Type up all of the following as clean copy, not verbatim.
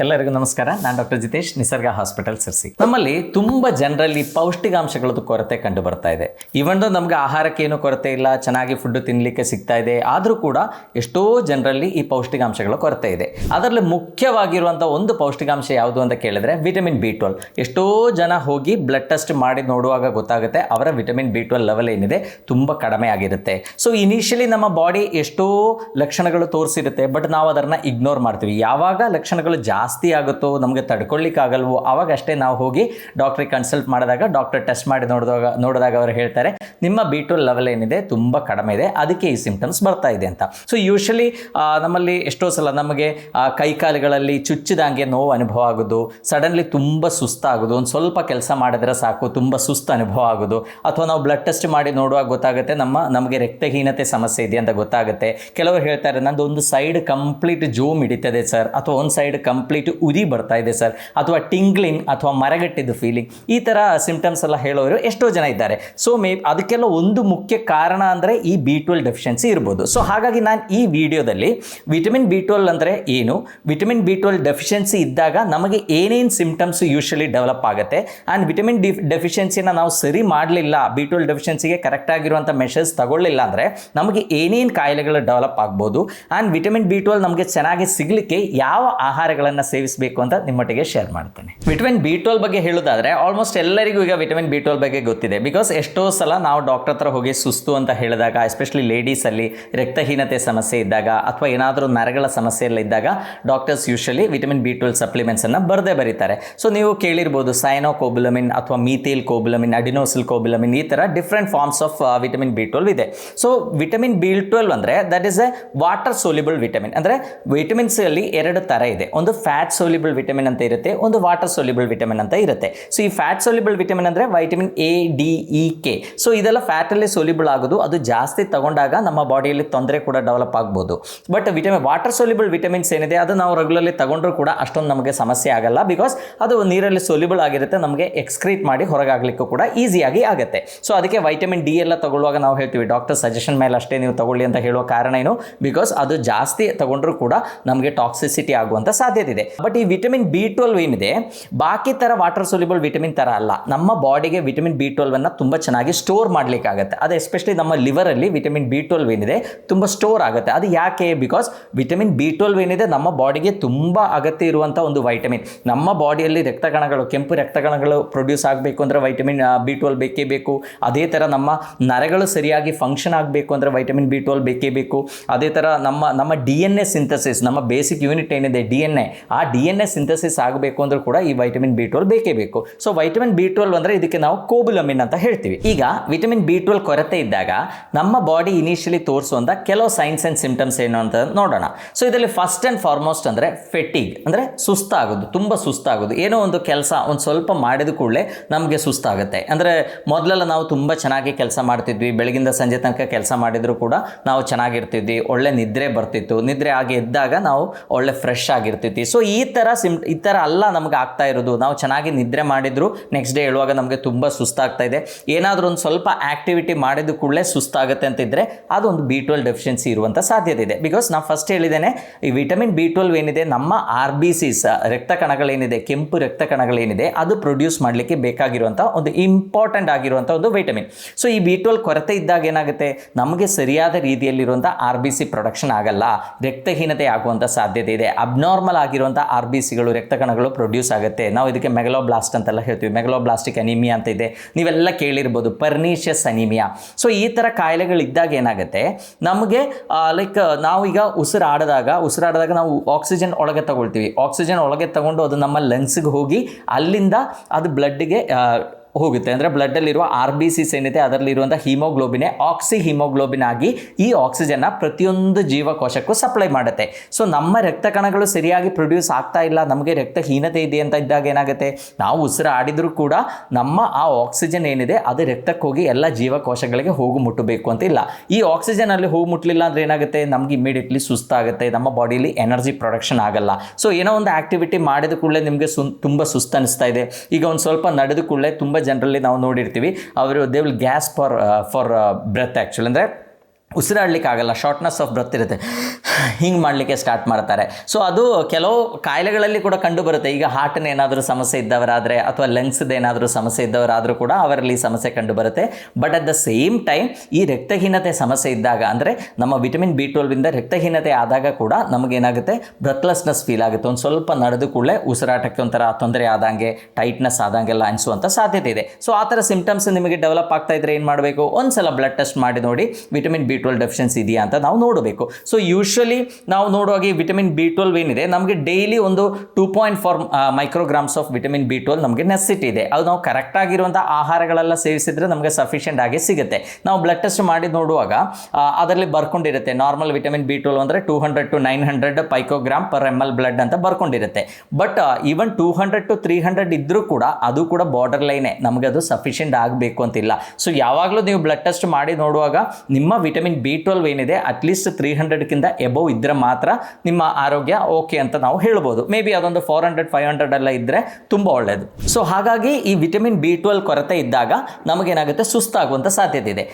ಎಲ್ಲರಿಗೂ ನಮಸ್ಕಾರ. ನಾನು ಡಾಕ್ಟರ್ ಜಿತೇಶ್, ನಿಸರ್ಗ ಹಾಸ್ಪಿಟಲ್ ಸಿರ್ಸಿ. ನಮ್ಮಲ್ಲಿ ತುಂಬ ಜನರಲ್ಲಿ ಪೌಷ್ಟಿಕಾಂಶಗಳದ್ದು ಕೊರತೆ ಕಂಡು ಬರ್ತಾ ಇದೆ. ಇವನ್ ನಮಗೆ ಆಹಾರಕ್ಕೆ ಏನು ಕೊರತೆ ಇಲ್ಲ, ಚೆನ್ನಾಗಿ ಫುಡ್ ತಿನ್ನಲಿಕ್ಕೆ ಸಿಗ್ತಾ ಇದೆ, ಆದರೂ ಕೂಡ ಎಷ್ಟೋ ಜನರಲ್ಲಿ ಈ ಪೌಷ್ಟಿಕಾಂಶಗಳ ಕೊರತೆ ಇದೆ. ಅದರಲ್ಲಿ ಮುಖ್ಯವಾಗಿರುವಂಥ ಒಂದು ಪೌಷ್ಟಿಕಾಂಶ ಯಾವುದು ಅಂತ ಕೇಳಿದ್ರೆ ವಿಟಮಿನ್ B12. ಎಷ್ಟೋ ಜನ ಹೋಗಿ ಬ್ಲಡ್ ಟೆಸ್ಟ್ ಮಾಡಿ ನೋಡುವಾಗ ಗೊತ್ತಾಗುತ್ತೆ ಅವರ ವಿಟಮಿನ್ B12 ಲೆವೆಲ್ ಏನಿದೆ ತುಂಬ ಕಡಿಮೆ ಆಗಿರುತ್ತೆ. ಸೊ ಇನಿಷಿಯಲಿ ನಮ್ಮ ಬಾಡಿ ಎಷ್ಟೋ ಲಕ್ಷಣಗಳು ತೋರಿಸಿರುತ್ತೆ, ಬಟ್ ನಾವು ಅದನ್ನು ಇಗ್ನೋರ್ ಮಾಡ್ತೀವಿ. ಯಾವಾಗ ಲಕ್ಷಣಗಳು ಜಾಸ್ತಿ ಆಗುತ್ತೋ, ನಮಗೆ ತಡ್ಕೊಳ್ಳಿಕ್ಕೆ ಆಗಲ್ವೋ, ಅವಾಗಷ್ಟೇ ನಾವು ಹೋಗಿ ಡಾಕ್ಟ್ರಿಗೆ ಕನ್ಸಲ್ಟ್ ಮಾಡಿದಾಗ ಡಾಕ್ಟರ್ ಟೆಸ್ಟ್ ಮಾಡಿ ನೋಡಿದಾಗ ಅವರು ಹೇಳ್ತಾರೆ ನಿಮ್ಮ B12 ಲೆವೆಲ್ ಏನಿದೆ ತುಂಬ ಕಡಿಮೆ ಇದೆ, ಅದಕ್ಕೆ ಈ ಸಿಂಪ್ಟಮ್ಸ್ ಬರ್ತಾ ಇದೆ ಅಂತ. ಸೊ ಯೂಶಲಿ ನಮ್ಮಲ್ಲಿ ಎಷ್ಟೋ ಸಲ ನಮಗೆ ಕೈಕಾಲುಗಳಲ್ಲಿ ಚುಚ್ಚಿದಂಗೆ ನೋವು ಅನುಭವ ಆಗೋದು, ಸಡನ್ಲಿ ತುಂಬ ಸುಸ್ತಾಗೋದು, ಒಂದು ಸ್ವಲ್ಪ ಕೆಲಸ ಮಾಡಿದ್ರೆ ಸಾಕು ತುಂಬ ಸುಸ್ತು ಅನುಭವ ಆಗೋದು, ಅಥವಾ ನಾವು ಬ್ಲಡ್ ಟೆಸ್ಟ್ ಮಾಡಿ ನೋಡುವಾಗ ಗೊತ್ತಾಗುತ್ತೆ ನಮಗೆ ರಕ್ತಹೀನತೆ ಸಮಸ್ಯೆ ಇದೆ ಅಂತ ಗೊತ್ತಾಗುತ್ತೆ. ಕೆಲವರು ಹೇಳ್ತಾರೆ ನಂದು ಒಂದು ಸೈಡ್ ಕಂಪ್ಲೀಟ್ ಜೋಮ್ ಹಿಡಿತದೆ ಸರ್, ಅಥವಾ ಒಂದು ಸೈಡ್ ಕಂಪ್ಲೀಟ್ ಉರಿ ಬರ್ತಾ ಇದೆ ಸರ್, ಅಥವಾ ಟಿಂಗ್ಲಿಂಗ್ ಅಥವಾ ಮರಗಟ್ಟಿದ್ದು ಫೀಲಿಂಗ್, ಈ ಥರ ಸಿಂಪ್ಟಮ್ಸ್ ಎಲ್ಲ ಹೇಳೋರು ಎಷ್ಟೋ ಜನ ಇದ್ದಾರೆ. ಸೊ ಅದಕ್ಕೆಲ್ಲ ಒಂದು ಮುಖ್ಯ ಕಾರಣ ಅಂದರೆ ಈ B12 ಡೆಫಿಷಿಯನ್ಸಿ ಇರ್ಬೋದು. ಸೊ ಹಾಗಾಗಿ ನಾನು ಈ ವಿಡಿಯೋದಲ್ಲಿ ವಿಟಮಿನ್ B12 ಅಂದರೆ ಏನು, ವಿಟಮಿನ್ B12 ಡೆಫಿಷಿಯನ್ಸಿ ಇದ್ದಾಗ ನಮಗೆ ಏನೇನು ಸಿಂಪ್ಟಮ್ಸ್ ಯೂಶಲಿ ಡೆವಲಪ್ ಆಗುತ್ತೆ, ಆ್ಯಂಡ್ ವಿಟಮಿನ್ ಡೆಫಿಷಿಯನ್ಸಿನ ನಾವು ಸರಿ ಮಾಡಲಿಲ್ಲ, B12 ಡೆಫಿಷಿಯನ್ಸಿಗೆ ಕರೆಕ್ಟಾಗಿರುವಂಥ ಮೆಷರ್ಸ್ ತಗೊಳ್ಳಿಲ್ಲ ಅಂದರೆ ನಮಗೆ ಏನೇನು ಕಾಯಿಲೆಗಳು ಡೆವಲಪ್ ಆಗ್ಬೋದು, ಆ್ಯಂಡ್ ವಿಟಮಿನ್ B12 ನಮಗೆ ಚೆನ್ನಾಗಿ ಸಿಗಲಿಕ್ಕೆ ಯಾವ ಆಹಾರಗಳನ್ನು ಸೇವಿಸಬೇಕು ಅಂತ ನಿಮ್ಮೊಟ್ಟಿಗೆ ಶೇರ್ ಮಾಡ್ತೇನೆ. ವಿಟಮಿನ್ B12 ಬಗ್ಗೆ ಹೇಳೋದಾದ್ರೆ ಆಲ್ಮೋಸ್ಟ್ ಎಲ್ಲರಿಗೂ ಈಗ ವಿಟಮಿನ್ B12 ಬಗ್ಗೆ ಗೊತ್ತಿದೆ. ಬಿಕಾಸ್ ಎಷ್ಟೋ ಸಲ ನಾವು ಡಾಕ್ಟರ್ ಹತ್ರ ಹೋಗಿ ಸುಸ್ತು ಅಂತ ಹೇಳಿದಾಗ, ಎಸ್ಪೆಷಲಿ ಲೇಡೀಸಲ್ಲಿ ರಕ್ತಹೀನತೆ ಸಮಸ್ಯೆ ಇದ್ದಾಗ ಅಥವಾ ಏನಾದರೂ ನರಗಳ ಸಮಸ್ಯೆ ಎಲ್ಲ ಇದ್ದಾಗ ಡಾಕ್ಟರ್ಸ್ ಯೂಶಲಿ ವಿಟಮಿನ್ B12 ಸಪ್ಲಿಮೆಂಟ್ಸನ್ನು ಬರೀತಾರೆ. ಸೊ ನೀವು ಕೇಳಿರ್ಬೋದು ಸೈನೋಕೋಬುಲಮಿನ್ ಅಥವಾ ಮೀಥೈಲ್ ಕೋಬುಲಮಿನ್, ಅಡಿನೋಸಿಲ್ ಕೋಬುಲಮಿನ್, ಈ ಥರ different forms of vitamin B12 ಇದೆ. ಸೊ ವಿಟಮಿನ್ B12 ಅಂದರೆ that is a water soluble vitamin. ಅಂದರೆ ವಿಟಮಿನ್ಸ್ ಅಲ್ಲಿ ಎರಡು ಥರ ಇದೆ, ಒಂದು ಫ್ಯಾಟ್ ಸೋಲ್ಯುಬಲ್ ವಿಟಮಿನ್ ಅಂತ ಇರುತ್ತೆ, ಒಂದು ವಾಟರ್ ಸೋಲ್ಯುಬಲ್ ವಿಟಮಿನ್ ಅಂತ ಇರುತ್ತೆ. ಸೊ ಈ ಫ್ಯಾಟ್ ಸೋಲ್ಯುಬಲ್ ವಿಟಮಿನ್ ಅಂದರೆ vitamin A, D, E, K. So ಇದೆಲ್ಲ ಫ್ಯಾಟಲ್ಲಿ ಸೋಲ್ಯುಬಲ್ ಆಗೋದು, ಅದು ಜಾಸ್ತಿ ತಗೊಂಡಾಗ ನಮ್ಮ ಬಾಡಿಯಲ್ಲಿ ತೊಂದರೆ ಕೂಡ ಡೆವಲಪ್ ಆಗ್ಬೋದು. ಬಟ್ ವಾಟರ್ ಸೋಲ್ಯುಬಲ್ ವಿಟಮಿನ್ಸ್ ಏನಿದೆ ಅದು ನಾವು ರೆಗ್ಯುಲರ್ಲಿ ತಗೊಂಡ್ರೂ ಕೂಡ ಅಷ್ಟೊಂದು ನಮಗೆ ಸಮಸ್ಯೆ ಆಗಲ್ಲ. ಬಿಕಾಸ್ ಅದು ನೀರಲ್ಲಿ ಸೋಲ್ಯುಬಲ್ ಆಗಿರುತ್ತೆ, ನಮಗೆ ಎಕ್ಸ್ಕ್ರೀಟ್ ಮಾಡಿ ಹೊರಗಾಗಲಿಕ್ಕೂ ಕೂಡ ಈಸಿಯಾಗಿ ಆಗುತ್ತೆ. ಸೊ ಅದಕ್ಕೆ ವೈಟಮಿನ್ D ಎಲ್ಲ ತಗೊಳ್ಳುವಾಗ ನಾವು ಹೇಳ್ತೀವಿ ಡಾಕ್ಟರ್ ಸಜೆಷನ್ ಮೇಲೆ ಅಷ್ಟೇ ನೀವು ತಗೊಳ್ಳಿ ಅಂತ ಹೇಳುವ ಕಾರಣ ಏನು, ಬಿಕಾಸ್ ಅದು ಜಾಸ್ತಿ ತಗೊಂಡ್ರೂ ಕೂಡ ನಮಗೆ ಟಾಕ್ಸಿಸಿಟಿ ಆಗುವಂಥ ಸಾಧ್ಯತೆ ಇದೆ. ಬಟ್ ಈ ವಿಟಮಿನ್ B12 ಏನಿದೆ ಬಾಕಿ ಥರ ವಾಟರ್ ಸೋಲ್ಯುಬಲ್ ವಿಟಮಿನ್ ಥರ ಅಲ್ಲ, ನಮ್ಮ ಬಾಡಿಗೆ ವಿಟಮಿನ್ B12 ಅನ್ನು ತುಂಬ ಚೆನ್ನಾಗಿ ಸ್ಟೋರ್ ಮಾಡಲಿಕ್ಕೆ ಆಗುತ್ತೆ. ಅದು ಎಸ್ಪೆಷಲಿ ನಮ್ಮ ಲಿವರಲ್ಲಿ ವಿಟಮಿನ್ B12 ಏನಿದೆ ತುಂಬ ಸ್ಟೋರ್ ಆಗುತ್ತೆ. ಅದು ಯಾಕೆ? ಬಿಕಾಸ್ ವಿಟಮಿನ್ B12 ಏನಿದೆ ನಮ್ಮ ಬಾಡಿಗೆ ತುಂಬ ಅಗತ್ಯ ಇರುವಂಥ ಒಂದು ವೈಟಮಿನ್. ನಮ್ಮ ಬಾಡಿಯಲ್ಲಿ ಕೆಂಪು ರಕ್ತಕಣಗಳು ಪ್ರೊಡ್ಯೂಸ್ ಆಗಬೇಕು ಅಂದರೆ ವೈಟಮಿನ್ B12 ಬೇಕೇ ಬೇಕು. ಅದೇ ಥರ ನಮ್ಮ ನರಗಳು ಸರಿಯಾಗಿ ಫಂಕ್ಷನ್ ಆಗಬೇಕು ಅಂದರೆ ವೈಟಮಿನ್ B12 ಬೇಕೇ ಬೇಕು. ಅದೇ ಥರ ನಮ್ಮ DNA ಸಿಂಥಸಿಸ್, ನಮ್ಮ ಬೇಸಿಕ್ ಯೂನಿಟ್ ಏನಿದೆ DNA, ಆ DNA ಸಿಂಥಸಿಸ್ ಆಗಬೇಕು ಅಂದ್ರೂ ಕೂಡ ಈ ವೈಟಮಿನ್ B12 ಬೇಕೇ ಬೇಕು. ಸೊ ವೈಟಮಿನ್ B12 ಅಂದರೆ ಇದಕ್ಕೆ ನಾವು ಕೋಬುಲಮಿನ್ ಅಂತ ಹೇಳ್ತೀವಿ. ಈಗ ವಿಟಮಿನ್ B12 ಕೊರತೆ ಇದ್ದಾಗ ನಮ್ಮ ಬಾಡಿ ಇನಿಷಿಯಲಿ ತೋರಿಸುವಂಥ ಕೆಲವು ಸೈನ್ಸ್ ಆ್ಯಂಡ್ ಸಿಂಪ್ಟಮ್ಸ್ ಏನು ಅಂತ ನೋಡೋಣ. ಸೊ ಇದರಲ್ಲಿ ಫಸ್ಟ್ ಆ್ಯಂಡ್ ಫಾರ್ಮೋಸ್ಟ್ ಅಂದರೆ ಫೆಟಿಗ್, ಅಂದರೆ ಸುಸ್ತಾಗೋದು, ತುಂಬ ಸುಸ್ತಾಗೋದು. ಏನೋ ಒಂದು ಕೆಲಸ ಒಂದು ಸ್ವಲ್ಪ ಮಾಡಿದ ಕೂಡಲೇ ನಮಗೆ ಸುಸ್ತಾಗುತ್ತೆ. ಅಂದರೆ ಮೊದಲೆಲ್ಲ ನಾವು ತುಂಬ ಚೆನ್ನಾಗಿ ಕೆಲಸ ಮಾಡ್ತಿದ್ವಿ, ಬೆಳಗಿಂದ ಸಂಜೆ ತನಕ ಕೆಲಸ ಮಾಡಿದರೂ ಕೂಡ ನಾವು ಚೆನ್ನಾಗಿರ್ತಿದ್ವಿ, ಒಳ್ಳೆ ನಿದ್ರೆ ಬರ್ತಿತ್ತು, ನಿದ್ರೆ ಆಗಿ ಎದ್ದಾಗ ನಾವು ಒಳ್ಳೆ ಫ್ರೆಶ್ ಆಗಿರ್ತಿದ್ವಿ. ಸೊ ಈ ಥರ ಅಲ್ಲ ನಮಗೆ ಆಗ್ತಾ ಇರೋದು. ನಾವು ಚೆನ್ನಾಗಿ ನಿದ್ರೆ ಮಾಡಿದ್ರು ನೆಕ್ಸ್ಟ್ ಡೇ ಹೇಳುವಾಗ ನಮಗೆ ತುಂಬ ಸುಸ್ತಾಗ್ತಾ ಇದೆ. ಏನಾದರೂ ಒಂದು ಸ್ವಲ್ಪ ಆಕ್ಟಿವಿಟಿ ಮಾಡಿದ ಕೂಡಲೇ ಸುಸ್ತಾಗುತ್ತೆ ಅಂತಿದ್ರೆ ಅದೊಂದು B12 ಡೆಫಿಷಿಯನ್ಸಿ ಇರುವಂಥ ಸಾಧ್ಯತೆ ಇದೆ. ಬಿಕಾಸ್ ನಾವು ಫಸ್ಟ್ ಹೇಳಿದ್ದೇನೆ, ಈ ವಿಟಮಿನ್ B12 ಏನಿದೆ ನಮ್ಮ RBCs ರಕ್ತ ಕಣಗಳೇನಿದೆ, ಕೆಂಪು ರಕ್ತ ಕಣಗಳೇನಿದೆ ಅದು ಪ್ರೊಡ್ಯೂಸ್ ಮಾಡಲಿಕ್ಕೆ ಬೇಕಾಗಿರುವಂಥ ಒಂದು ಇಂಪಾರ್ಟೆಂಟ್ ಆಗಿರುವಂಥ ಒಂದು ವಿಟಮಿನ್. ಸೊ ಈ B12 ಕೊರತೆ ಇದ್ದಾಗ ಏನಾಗುತ್ತೆ, ನಮಗೆ ಸರಿಯಾದ ರೀತಿಯಲ್ಲಿರುವಂಥ RBC ಪ್ರೊಡಕ್ಷನ್ ಆಗಲ್ಲ, ರಕ್ತಹೀನತೆ ಆಗುವಂಥ ಸಾಧ್ಯತೆ ಇದೆ. ಅಬ್ನಾರ್ಮಲ್ ಆಗಿರುವಂಥ RBCಗಳು ರಕ್ತ ಕಣಗಳು ಪ್ರೊಡ್ಯೂಸ್ ಆಗುತ್ತೆ. ನಾವು ಇದಕ್ಕೆ ಮೆಗಲೋಬ್ಲಾಸ್ಟ್ ಅಂತೆಲ್ಲ ಹೇಳ್ತೀವಿ, ಮೆಗಲೋಬ್ಲಾಸ್ಟಿಕ್ ಅನಿಮಿಯಾ ಅಂತ ಇದೆ, ನೀವೆಲ್ಲ ಕೇಳಿರ್ಬೋದು, ಪರ್ನಿಷಿಯಸ್ ಅನಿಮಿಯಾ. ಸೊ ಈ ಥರ ಕಾಯಿಲೆಗಳಿದ್ದಾಗ ಏನಾಗುತ್ತೆ, ನಮಗೆ ನಾವೀಗ ಉಸಿರಾಡಿದಾಗ ನಾವು ಆಕ್ಸಿಜನ್ ಒಳಗೆ ತಗೊಳ್ತೀವಿ, ಆಕ್ಸಿಜನ್ ಒಳಗೆ ತಗೊಂಡು ಅದು ನಮ್ಮ ಲಂಗ್ಸ್ಗೆ ಹೋಗಿ ಅಲ್ಲಿಂದ ಅದು ಬ್ಲಡ್ಗೆ ಹೋಗುತ್ತೆ. ಅಂದರೆ ಬ್ಲಡ್ಡಲ್ಲಿರುವ RBCs ಏನಿದೆ ಅದರಲ್ಲಿರುವಂಥ ಹಿಮೋಗ್ಲೋಬಿನೇ ಆಕ್ಸಿ ಹಿಮೋಗ್ಲೋಬಿನ್ ಆಗಿ ಈ ಆಕ್ಸಿಜನ್ನ ಪ್ರತಿಯೊಂದು ಜೀವಕೋಶಕ್ಕೂ ಸಪ್ಲೈ ಮಾಡುತ್ತೆ. ಸೊ ನಮ್ಮ ರಕ್ತ ಕಣಗಳು ಸರಿಯಾಗಿ ಪ್ರೊಡ್ಯೂಸ್ ಆಗ್ತಾ ಇಲ್ಲ, ನಮಗೆ ರಕ್ತಹೀನತೆ ಇದೆ ಅಂತ ಇದ್ದಾಗ ಏನಾಗುತ್ತೆ, ನಾವು ಉಸಿರಾಡಿದರೂ ಕೂಡ ನಮ್ಮ ಆ ಆಕ್ಸಿಜನ್ ಏನಿದೆ ಅದು ರಕ್ತಕ್ಕೆ ಹೋಗಿ ಎಲ್ಲ ಜೀವಕೋಶಗಳಿಗೆ ಹೋಗಿ ಮುಟ್ಟಬೇಕು ಅಂತ ಇಲ್ಲ. ಈ ಆಕ್ಸಿಜನ್ ಅಲ್ಲಿ ಹೋಗಿ ಮುಟ್ಟಲಿಲ್ಲ ಅಂದರೆ ಏನಾಗುತ್ತೆ, ನಮ್ಗೆ ಇಮಿಡಿಯೇಟ್ಲಿ ಸುಸ್ತಾಗುತ್ತೆ, ನಮ್ಮ ಬಾಡಿಯಲ್ಲಿ ಎನರ್ಜಿ ಪ್ರೊಡಕ್ಷನ್ ಆಗಲ್ಲ. ಸೊ ಏನೋ ಒಂದು ಆಕ್ಟಿವಿಟಿ ಮಾಡಿದ ಕೂಡಲೇ ನಿಮಗೆ ತುಂಬ ಸುಸ್ತು ಅನಿಸ್ತಾ ಇದೆ. ಈಗ ಒಂದು ಸ್ವಲ್ಪ ನಡೆದ ಕೂಡಲೇ ತುಂಬ ಜನರಲ್ಲಿ ನಾವು ನೋಡಿರ್ತೀವಿ, ಅವರು they will gasp for breath actually, ಅಂದರೆ ಉಸಿರಾಡಲಿಕ್ಕೆ ಆಗಲ್ಲ, ಶಾರ್ಟ್ನೆಸ್ ಆಫ್ ಬ್ರೆತ್ ಇರುತ್ತೆ, ಹಿಂಗೆ ಮಾಡಲಿಕ್ಕೆ ಸ್ಟಾರ್ಟ್ ಮಾಡ್ತಾರೆ. ಸೊ ಅದು ಕೆಲವು ಕಾಯಿಲೆಗಳಲ್ಲಿ ಕೂಡ ಕಂಡು ಬರುತ್ತೆ. ಈಗ ಹಾರ್ಟ್ನ ಏನಾದರೂ ಸಮಸ್ಯೆ ಇದ್ದವರಾದರೆ ಅಥವಾ ಲಂಗ್ಸ್ದು ಏನಾದರೂ ಸಮಸ್ಯೆ ಇದ್ದವರಾದರೂ ಕೂಡ ಅವರಲ್ಲಿ ಸಮಸ್ಯೆ ಕಂಡು ಬರುತ್ತೆ. But at the same time ಈ ರಕ್ತಹೀನತೆ ಸಮಸ್ಯೆ ಇದ್ದಾಗ, ಅಂದರೆ ನಮ್ಮ ವಿಟಮಿನ್ B12 ರಕ್ತಹೀನತೆ ಆದಾಗ ಕೂಡ ನಮಗೇನಾಗುತ್ತೆ, ಬ್ರೆತ್ಲೆಸ್ನೆಸ್ ಫೀಲ್ ಆಗುತ್ತೆ. ಒಂದು ಸ್ವಲ್ಪ ನಡೆದು ಕೂಡಲೇ ಉಸಿರಾಟಕ್ಕೆ ಒಂಥರ ತೊಂದರೆ ಆದಂಗೆ, ಟೈಟ್ನೆಸ್ ಆದಂಗೆಲ್ಲ ಅನಿಸುವಂಥ ಸಾಧ್ಯತೆ ಇದೆ. ಸೊ ಆ ಥರ ಸಿಂಪ್ಟಮ್ಸ್ ನಿಮಗೆ ಡೆವಲಪ್ ಆಗ್ತಾ ಇದ್ದರೆ ಏನು ಮಾಡಬೇಕು, ಒಂದ್ಸಲ ಬ್ಲಡ್ ಟೆಸ್ಟ್ ಮಾಡಿ ನೋಡಿ ವಿಟಮಿನ್ B12 ಡೆಫಿಷಿಯನ್ಸಿ ಇದೆಯಾ ಅಂತ ನಾವು ನೋಡಬೇಕು. ಸೊ ಯೂಶ್ವಲಿ ನಾವು ನೋಡುವಾಗ ಈ ವಿಟಮಿನ್ B12 ಏನಿದೆ ನಮಗೆ ಡೈಲಿ ಒಂದು 2.4 ಮೈಕ್ರೋಗ್ರಾಮ್ಸ್ ಆಫ್ ವಿಟಮಿನ್ B12 ನಮಗೆ ನೆಸಿಟಿ ಇದೆ. ಅದು ನಾವು ಕರೆಕ್ಟ್ ಆಗಿರುವಂಥ ಆಹಾರಗಳೆಲ್ಲ ಸೇವಿಸಿದ್ರೆ ನಮಗೆ ಸಫಿಷಿಯೆಂಟ್ ಆಗಿ ಸಿಗುತ್ತೆ. ನಾವು ಬ್ಲಡ್ ಟೆಸ್ಟ್ ಮಾಡಿ ನೋಡುವಾಗ ಅದರಲ್ಲಿ ಬರ್ಕೊಂಡಿರುತ್ತೆ ನಾರ್ಮಲ್ ವಿಟಮಿನ್ B12 ಅಂದರೆ 200 to 900 ಪೈಕೋಗ್ರಾಮ್ ಪರ್ ml ಬ್ಲಡ್ ಅಂತ ಬರ್ಕೊಂಡಿರುತ್ತೆ. ಬಟ್ ಈವನ್ 200 to 300 ಇದ್ರೂ ಕೂಡ ಅದು ಕೂಡ ಬಾರ್ಡರ್ ಲೈನೇ, ನಮಗೆ ಅದು ಸಫಿಷಿಯೆಂಟ್ ಆಗಬೇಕು ಅಂತಿಲ್ಲ. ಸೊ ಯಾವಾಗಲೂ ನೀವು ಬ್ಲಡ್ ಟೆಸ್ಟ್ ಮಾಡಿ ನೋಡುವಾಗ ನಿಮ್ಮ ವಿಟಮಿನ್ B12 ಏನಿದೆ ಅಟ್ಲೀಸ್ಟ್ 300ಕ್ಕಿಂತ ಎಬೋವ್ ಇದ್ದರೆ ಮಾತ್ರ ನಿಮ್ಮ ಆರೋಗ್ಯ ಓಕೆ ಅಂತ ನಾವು ಹೇಳ್ಬೋದು. ಮೇ ಬಿ ಅದೊಂದು 400-500 ಎಲ್ಲ ಇದ್ದರೆ ತುಂಬ ಒಳ್ಳೆಯದು. ಸೊ ಹಾಗಾಗಿ ಈ ವಿಟಮಿನ್ B12 ಕೊರತೆ ಇದ್ದಾಗ ನಮಗೇನಾಗುತ್ತೆ, ಸುಸ್ತಾಗುವಂಥ ಸಾಧ್ಯತೆ ಇದೆ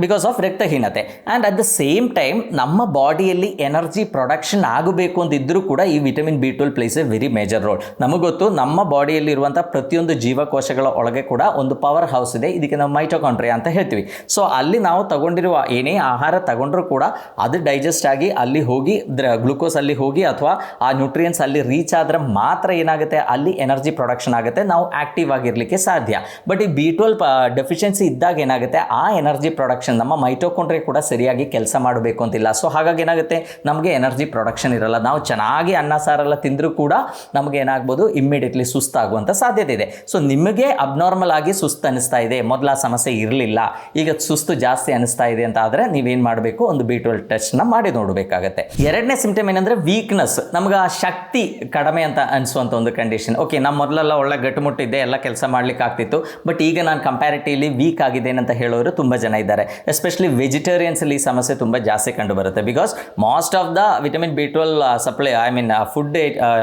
ಬಿಕಾಸ್ ಆಫ್ ರಕ್ತಹೀನತೆ. And at the same time ನಮ್ಮ ಬಾಡಿಯಲ್ಲಿ ಎನರ್ಜಿ ಪ್ರೊಡಕ್ಷನ್ ಆಗಬೇಕು ಅಂತಿದ್ರೂ ಕೂಡ ಈ vitamin B12 plays a very major role. ನಮಗೊತ್ತು ನಮ್ಮ ಬಾಡಿಯಲ್ಲಿರುವಂಥ ಪ್ರತಿಯೊಂದು ಜೀವಕೋಶಗಳ ಒಳಗೆ ಕೂಡ ಒಂದು ಪವರ್ ಹೌಸ್ ಇದೆ, ಇದಕ್ಕೆ ನಾವು ಮೈಟೊಕಾಂಡ್ರಿಯಾ ಅಂತ ಹೇಳ್ತೀವಿ. ಸೊ ಅಲ್ಲಿ ನಾವು ತಗೊಂಡಿರುವ ಏನೇ ಆಹಾರ ತಗೊಂಡ್ರೂ ಕೂಡ ಅದು ಡೈಜೆಸ್ಟ್ ಆಗಿ ಅಲ್ಲಿ ಹೋಗಿ ಗ್ಲೂಕೋಸ್ ಅಲ್ಲಿ ಹೋಗಿ ಅಥವಾ ಆ ನ್ಯೂಟ್ರಿಯೆಂಟ್ಸ್ ಅಲ್ಲಿ ರೀಚ್ ಆದ್ರೆ ಮಾತ್ರ ಏನಾಗುತ್ತೆ, ಅಲ್ಲಿ ಎನರ್ಜಿ ಪ್ರೊಡಕ್ಷನ್ ಆಗುತ್ತೆ, ನಾವು ಆಕ್ಟಿವ್ ಆಗಿರಲಿಕ್ಕೆ ಸಾಧ್ಯ. ಬಟ್ ಈ B12 ಡೆಫಿಷಿಯನ್ಸಿ ಇದ್ದಾಗ ಏನಾಗುತ್ತೆ, ಆ ಎನರ್ಜಿ ಪ್ರೊಡಕ್ಷನ್ ನಮ್ಮ ಮೈಟೊಕಾಂಡ್ರಿಯಾ ಕೂಡ ಸರಿಯಾಗಿ ಕೆಲಸ ಮಾಡಬೇಕು ಅಂತಿಲ್ಲ. ಸೊ ಹಾಗಾಗಿ ಏನಾಗುತ್ತೆ, ನಮಗೆ ಎನರ್ಜಿ ಪ್ರೊಡಕ್ಷನ್ ಇರಲ್ಲ. ನಾವು ಚೆನ್ನಾಗಿ ಅನ್ನ ಸಾರೆಲ್ಲ ತಿಂದರೂ ಕೂಡ ನಮಗೆ ಏನಾಗ್ಬೋದು, ಇಮ್ಮಿಡಿಯೇಟ್ಲಿ ಸುಸ್ತಾಗುವಂಥ ಸಾಧ್ಯತೆ ಇದೆ. ಸೊ ನಿಮಗೆ ಅಬ್ನಾರ್ಮಲ್ ಆಗಿ ಸುಸ್ತು ಅನಿಸ್ತಾ ಇದೆ, ಮೊದಲ ಸಮಸ್ಯೆ ಇರಲಿಲ್ಲ, ಈಗ ಸುಸ್ತು ಜಾಸ್ತಿ ಅನಿಸ್ತಾ ಇದೆ ಅಂತ ಆದರೆ ನೀವೇನು ಮಾಡಬೇಕು, ಒಂದು B12 ಟೆಸ್ಟ್ನ ಮಾಡಿ ನೋಡಬೇಕಾಗತ್ತೆ. ಎರಡನೇ ಸಿಂಪ್ಟಮ್ ಏನಂದರೆ ವೀಕ್ನೆಸ್. ನಮ್ಗೆ ಆ ಶಕ್ತಿ ಕಡಿಮೆ ಅಂತ ಅನಿಸುವಂಥ ಒಂದು ಕಂಡೀಷನ್. ಓಕೆ, ನಮ್ಮ ಮೊದಲೆಲ್ಲ ಒಳ್ಳೆ ಗಟ್ಟುಮುಟ್ಟಿದ್ದೆ, ಎಲ್ಲ ಕೆಲಸ ಮಾಡ್ಲಿಕ್ಕೆ ಆಗ್ತಿತ್ತು, ಬಟ್ ಈಗ ನಾನು ಕಂಪ್ಯಾರಿಟಿವ್ಲಿ ವೀಕ್ ಆಗಿದ್ದೇನೆ ಅಂತ ಹೇಳೋರು ತುಂಬ ಜನ ಇದ್ದಾರೆ. ಎಸ್ಪೆಷಲಿ ವೆಜಿಟೇರಿಯನ್ಸಲ್ಲಿ ಈ ಸಮಸ್ಯೆ ತುಂಬ ಜಾಸ್ತಿ ಕಂಡು ಬರುತ್ತೆ. Because most of the vitamin B12 supply food